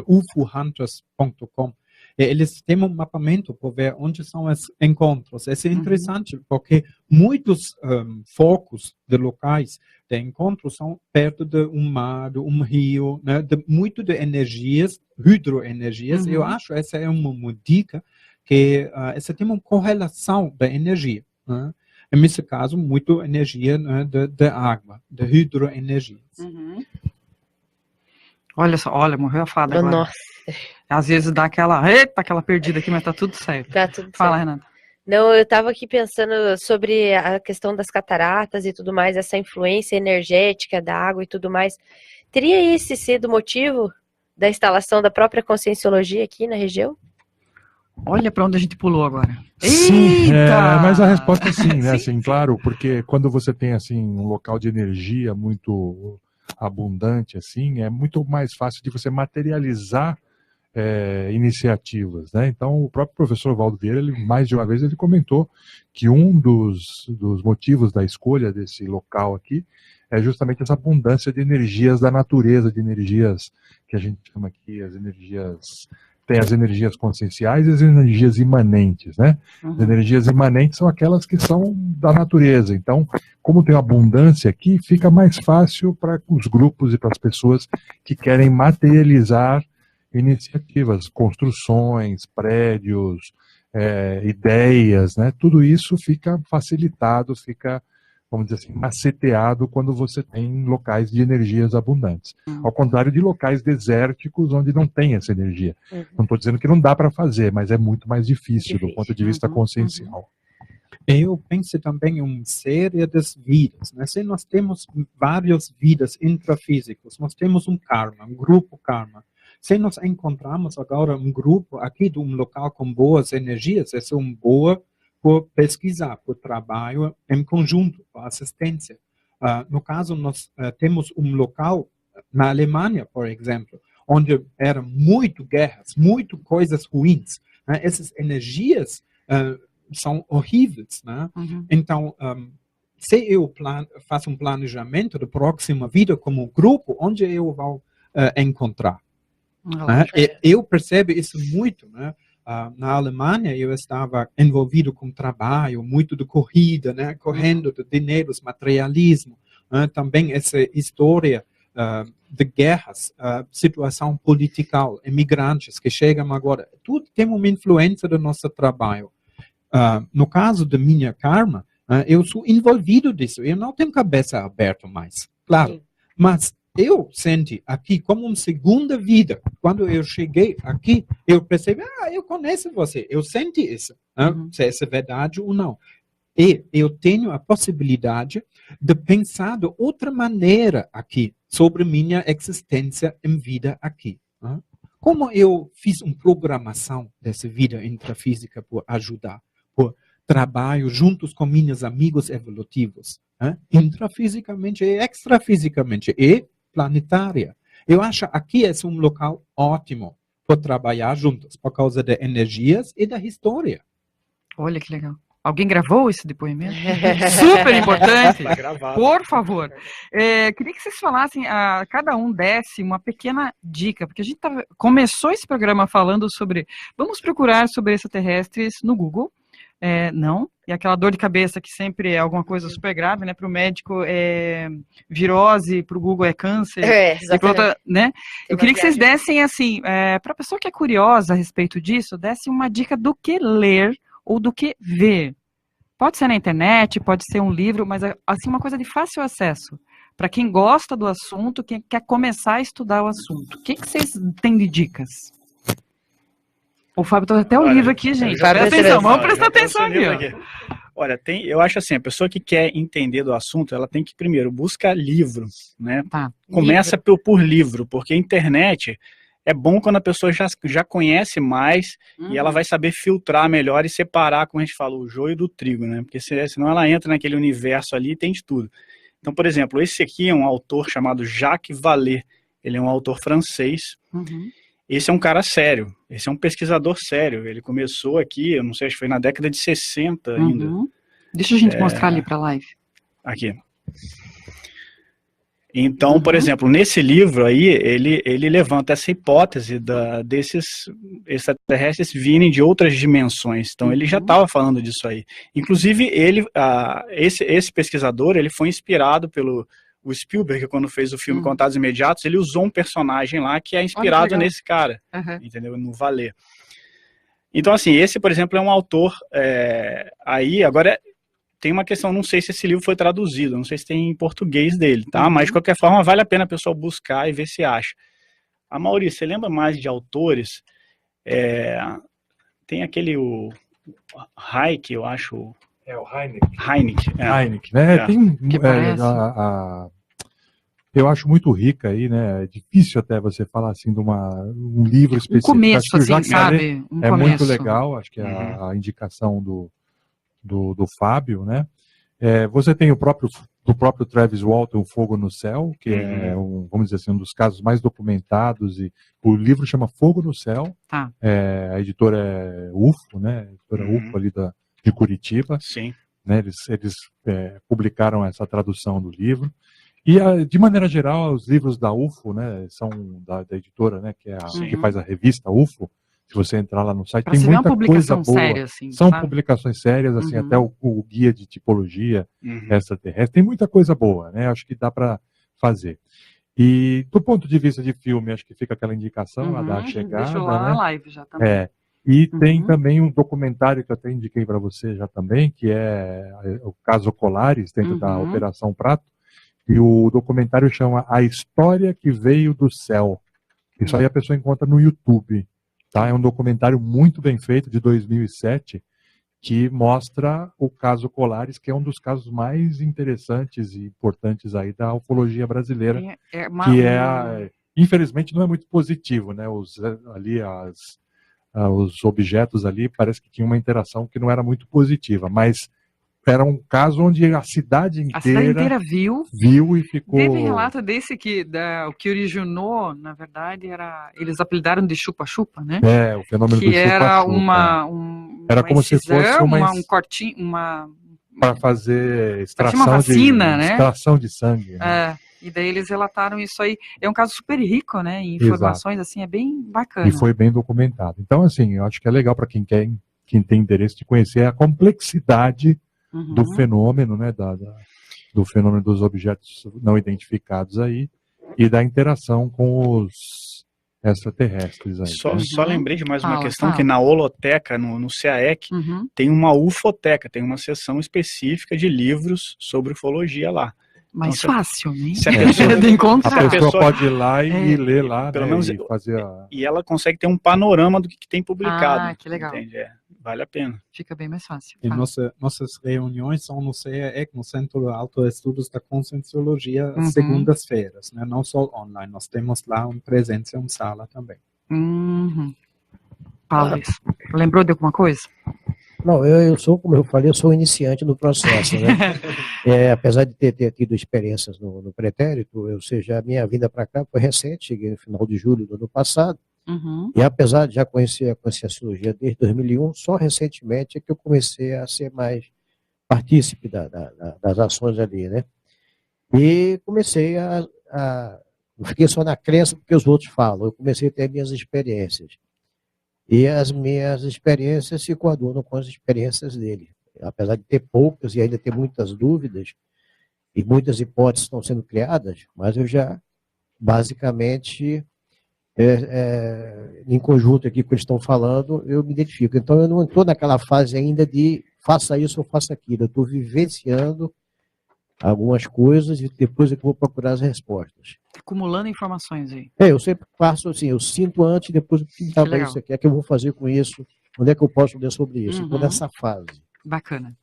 ufohunters.com. Eles têm um mapeamento para ver onde são os encontros. Isso é interessante, porque muitos focos de locais de encontros são perto de um mar, de um rio, né, muito de energias, hidroenergias. Eu acho que essa é uma dica que essa tem uma correlação da energia. Né? Nesse caso, muito energia, né, de água, de hidroenergias. Olha só, morreu a fada agora. Nossa. Às vezes dá aquela perdida aqui, mas tá tudo certo. Tá tudo certo. Fala, Renata. Não, eu estava aqui pensando sobre a questão das cataratas e tudo mais, essa influência energética da água e tudo mais. Teria esse sido o motivo da instalação da própria conscienciologia aqui na região? Olha para onde a gente pulou agora. Sim, mas a resposta é sim, né? Assim, claro, porque quando você tem assim um local de energia muito abundante, assim, é muito mais fácil de você materializar iniciativas, né? Então, o próprio professor Valdo Vieira, mais de uma vez, ele comentou que um dos motivos da escolha desse local aqui é justamente essa abundância de energias da natureza, de energias que a gente chama aqui as energias tem as energias conscienciais e as energias imanentes, né? As energias imanentes são aquelas que são da natureza. Então, como tem abundância aqui, fica mais fácil para os grupos e para as pessoas que querem materializar iniciativas, construções, prédios, ideias, né? Tudo isso fica facilitado, fica, vamos dizer assim, maceteado quando você tem locais de energias abundantes. Ao contrário de locais desérticos onde não tem essa energia. Não estou dizendo que não dá para fazer, mas é muito mais difícil do ponto de vista consciencial. Eu penso também em uma série de vidas. Né? Se nós temos várias vidas intrafísicas, nós temos um karma, um grupo karma. Se nós encontramos agora um grupo aqui de um local com boas energias, é uma boa por pesquisar, por trabalho em conjunto, por assistência. No caso, nós temos um local na Alemanha, por exemplo, onde eram muito guerras, muito coisas ruins. Né? Essas energias são horríveis. Né? Então, se eu faço um planejamento da próxima vida como grupo, onde eu vou encontrar? Né? Eu percebo isso muito, né? Na Alemanha, eu estava envolvido com trabalho, muito de corrida, né? Correndo de dinheiros, materialismo. Também essa história de guerras, situação política, imigrantes que chegam agora. Tudo tem uma influência do nosso trabalho. No caso da minha karma, eu sou envolvido disso. Eu não tenho cabeça aberta mais, claro. Mas eu senti aqui como uma segunda vida. Quando eu cheguei aqui, eu percebi, eu conheço você, eu senti isso. Se isso é verdade ou não. E eu tenho a possibilidade de pensar de outra maneira aqui, sobre minha existência em vida aqui. Como eu fiz uma programação dessa vida intrafísica por ajudar, por trabalho juntos com meus amigos evolutivos, intrafisicamente e extrafisicamente, e planetária. Eu acho que aqui é um local ótimo para trabalhar juntos, por causa das energias e da história. Olha que legal. Alguém gravou esse depoimento? Super importante. Tá, por favor. Queria que vocês falassem, cada um desse uma pequena dica, porque a gente começou esse programa falando sobre, vamos procurar sobre extraterrestres no Google. Não, e aquela dor de cabeça que sempre é alguma coisa super grave, né? Para o médico é virose, para o Google é câncer. E pra outra, né? Eu queria que vocês dessem, assim, para a pessoa que é curiosa a respeito disso, dessem uma dica do que ler ou do que ver. Pode ser na internet, pode ser um livro, mas assim, uma coisa de fácil acesso. Para quem gosta do assunto, quem quer começar a estudar o assunto. O que vocês têm de dicas? O Fábio trouxe até o livro aqui, gente. Presta atenção, vamos prestar atenção aqui. Olha, eu acho assim, a pessoa que quer entender do assunto, ela tem que primeiro buscar livro, né? Começa por livro, porque a internet é bom quando a pessoa já conhece mais e ela vai saber filtrar melhor e separar, como a gente fala, o joio do trigo, né? Porque senão ela entra naquele universo ali e tem de tudo. Então, por exemplo, esse aqui é um autor chamado Jacques Vallée. Ele é um autor francês. Esse é um cara sério, esse é um pesquisador sério. Ele começou aqui, eu não sei, acho que foi na década de 60 ainda. Deixa a gente mostrar ali para a live. Aqui. Então, por exemplo, nesse livro aí, ele levanta essa hipótese desses extraterrestres virem de outras dimensões. Então, ele já estava falando disso aí. Inclusive, esse pesquisador, ele foi inspirado pelo o Spielberg, quando fez o filme Contatos Imediatos, ele usou um personagem lá que é inspirado nesse cara, entendeu? No Vallée. Então, assim, esse, por exemplo, é um autor aí, agora tem uma questão, não sei se esse livro foi traduzido, não sei se tem em português dele, tá? Mas, de qualquer forma, vale a pena a pessoa buscar e ver se acha. A Maurício, você lembra mais de autores? Tem aquele, o Hayek, eu acho... o Hynek. Hynek, né? Tem, eu acho muito rica aí, né? É difícil até você falar assim de um livro específico. Um começo, acho que assim, sabe? É muito legal, acho que a indicação do Fábio, né? Você tem do próprio Travis Walton, O Fogo no Céu, que é vamos dizer assim, um dos casos mais documentados, e o livro chama Fogo no Céu. A editora é UFO, né? A editora UFO ali de Curitiba. Sim. Né, eles publicaram essa tradução do livro. E, de maneira geral, os livros da UFO, né, são da editora, né, que faz a revista UFO, Se você entrar lá no site, Pra tem ser uma muita publicação coisa boa. séria, assim, São sabe? publicações sérias, assim, Uhum. até o guia de tipologia extraterrestre. Tem muita coisa boa, né? Acho que dá para fazer. E do ponto de vista de filme, acho que fica aquela indicação lá da chegada, Deixou lá né? na live já também. É. E tem também um documentário que eu até indiquei para você já também, que é o caso Colares, dentro da Operação Prato. E o documentário chama A História que Veio do Céu. Isso aí a pessoa encontra no YouTube. Tá? É um documentário muito bem feito, de 2007, que mostra o caso Colares, que é um dos casos mais interessantes e importantes aí da ufologia brasileira. Infelizmente, não é muito positivo, né? Os objetos ali parece que tinha uma interação que não era muito positiva, mas era um caso onde a cidade inteira viu e ficou... Teve relato desse o que originou, na verdade, eles apelidaram de chupa-chupa, né? O fenômeno do chupa-chupa. Que era era como se fosse um cortinho, para fazer extração, uma vacina, né? Extração de sangue. Né? E daí eles relataram isso aí. É um caso super rico, né? Em informações, assim, é bem bacana. E foi bem documentado. Então, assim, eu acho que é legal para quem tem interesse de conhecer a complexidade do fenômeno, né, do fenômeno dos objetos não identificados aí e da interação com os extraterrestres aí. Só lembrei de mais uma questão, que na holoteca, no CAEC, tem uma ufoteca, tem uma seção específica de livros sobre ufologia lá. Mais então, fácil, né? Se a pessoa, de encontrar. A pessoa pode ir lá e ler lá, pelo menos, e fazer e ela consegue ter um panorama do que tem publicado. Que legal. Entende? Vale a pena. Fica bem mais fácil. E nossas reuniões são no CAEC, no Centro de Autoestudos da Conscienciologia, às segundas-feiras, né? Não só online, nós temos lá uma presença em sala também. Paulo, lembrou de alguma coisa? Não, eu sou, como eu falei, eu sou iniciante no processo, né? Apesar de ter tido experiências no pretérito, ou seja, a minha vinda para cá foi recente, cheguei no final de julho do ano passado, e apesar de já conhecer a Conscienciologia desde 2001, só recentemente é que eu comecei a ser mais partícipe das ações ali, né? E comecei não fiquei só na crença porque os outros falam, eu comecei a ter minhas experiências. E as minhas experiências se coadunam com as experiências dele. Apesar de ter poucas e ainda ter muitas dúvidas, e muitas hipóteses estão sendo criadas, mas eu já, basicamente, em conjunto aqui com o que eles estão falando, eu me identifico. Então, eu não estou naquela fase ainda de faça isso ou faça aquilo. Eu estou vivenciando algumas coisas e depois é que eu vou procurar as respostas. Acumulando informações aí. Eu sempre faço assim, eu sinto antes, depois o que isso aqui, o que eu vou fazer com isso, onde é que eu posso ler sobre isso, estou nessa fase. Bacana.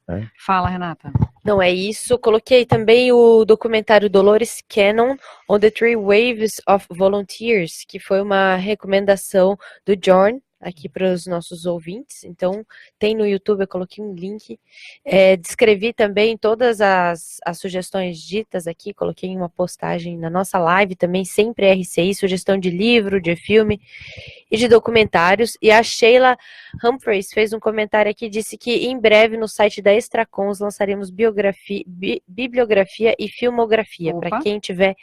Fala, Renata. Não é isso, coloquei também o documentário Dolores Cannon on the Three Waves of Volunteers, que foi uma recomendação do John, aqui para os nossos ouvintes, então tem no YouTube, eu coloquei um link, descrevi também todas as sugestões ditas aqui, coloquei em uma postagem na nossa live também, sempre RCI, sugestão de livro, de filme e de documentários, e a Sheila Humphreys fez um comentário aqui, disse que em breve no site da Extracons lançaremos bibliografia e filmografia, para quem tiver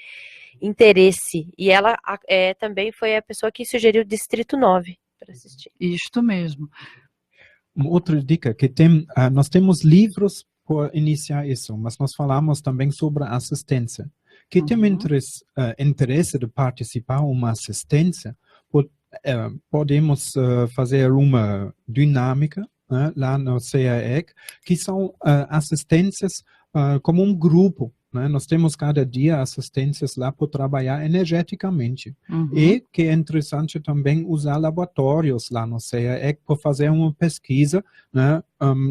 interesse, e ela também foi a pessoa que sugeriu Distrito 9, para assistir. Isto mesmo. Uma outra dica que nós temos livros para iniciar isso, mas nós falamos também sobre assistência. Quem tem interesse de participar em uma assistência, podemos fazer uma dinâmica lá no CAEC, que são assistências como um grupo. Nós temos cada dia assistências lá para trabalhar energeticamente. E que é interessante também usar laboratórios lá no CAEC para fazer uma pesquisa.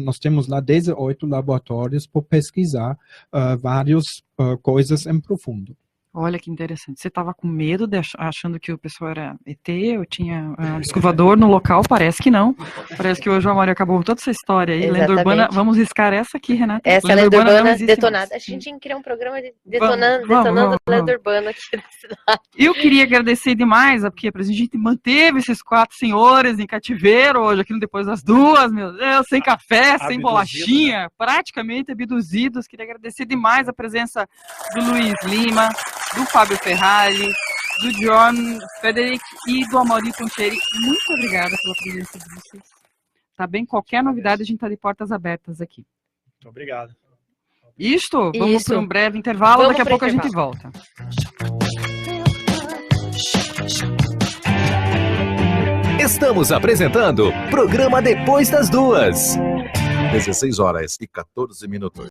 Nós temos lá 18 laboratórios para pesquisar várias coisas em profundo. Olha que interessante. Você estava com medo, achando que o pessoal era ET, eu tinha escovador no local, parece que não. Parece que hoje o Amaury acabou toda essa história aí. Exatamente. Lenda urbana, vamos riscar essa aqui, Renata. Essa lenda urbana detonada. A gente tinha que criar um programa detonando lenda urbana aqui na cidade. Eu queria agradecer demais, porque a gente manteve esses 4 senhores em cativeiro hoje, aqui no Depois das Duas, meu Deus, sem café, sem bolachinha, né? Praticamente abduzidos. Queria agradecer demais a presença do Luiz Lima, do Fábio Ferrari, do John Frederick e do Amaury Pontieri. Muito obrigada pela presença de vocês. Tá bem? Qualquer novidade, a gente tá de portas abertas aqui. Muito obrigado. Vamos para um breve intervalo, daqui a pouco a gente volta. Estamos apresentando Programa Depois das Duas. 16 horas e 14 minutos.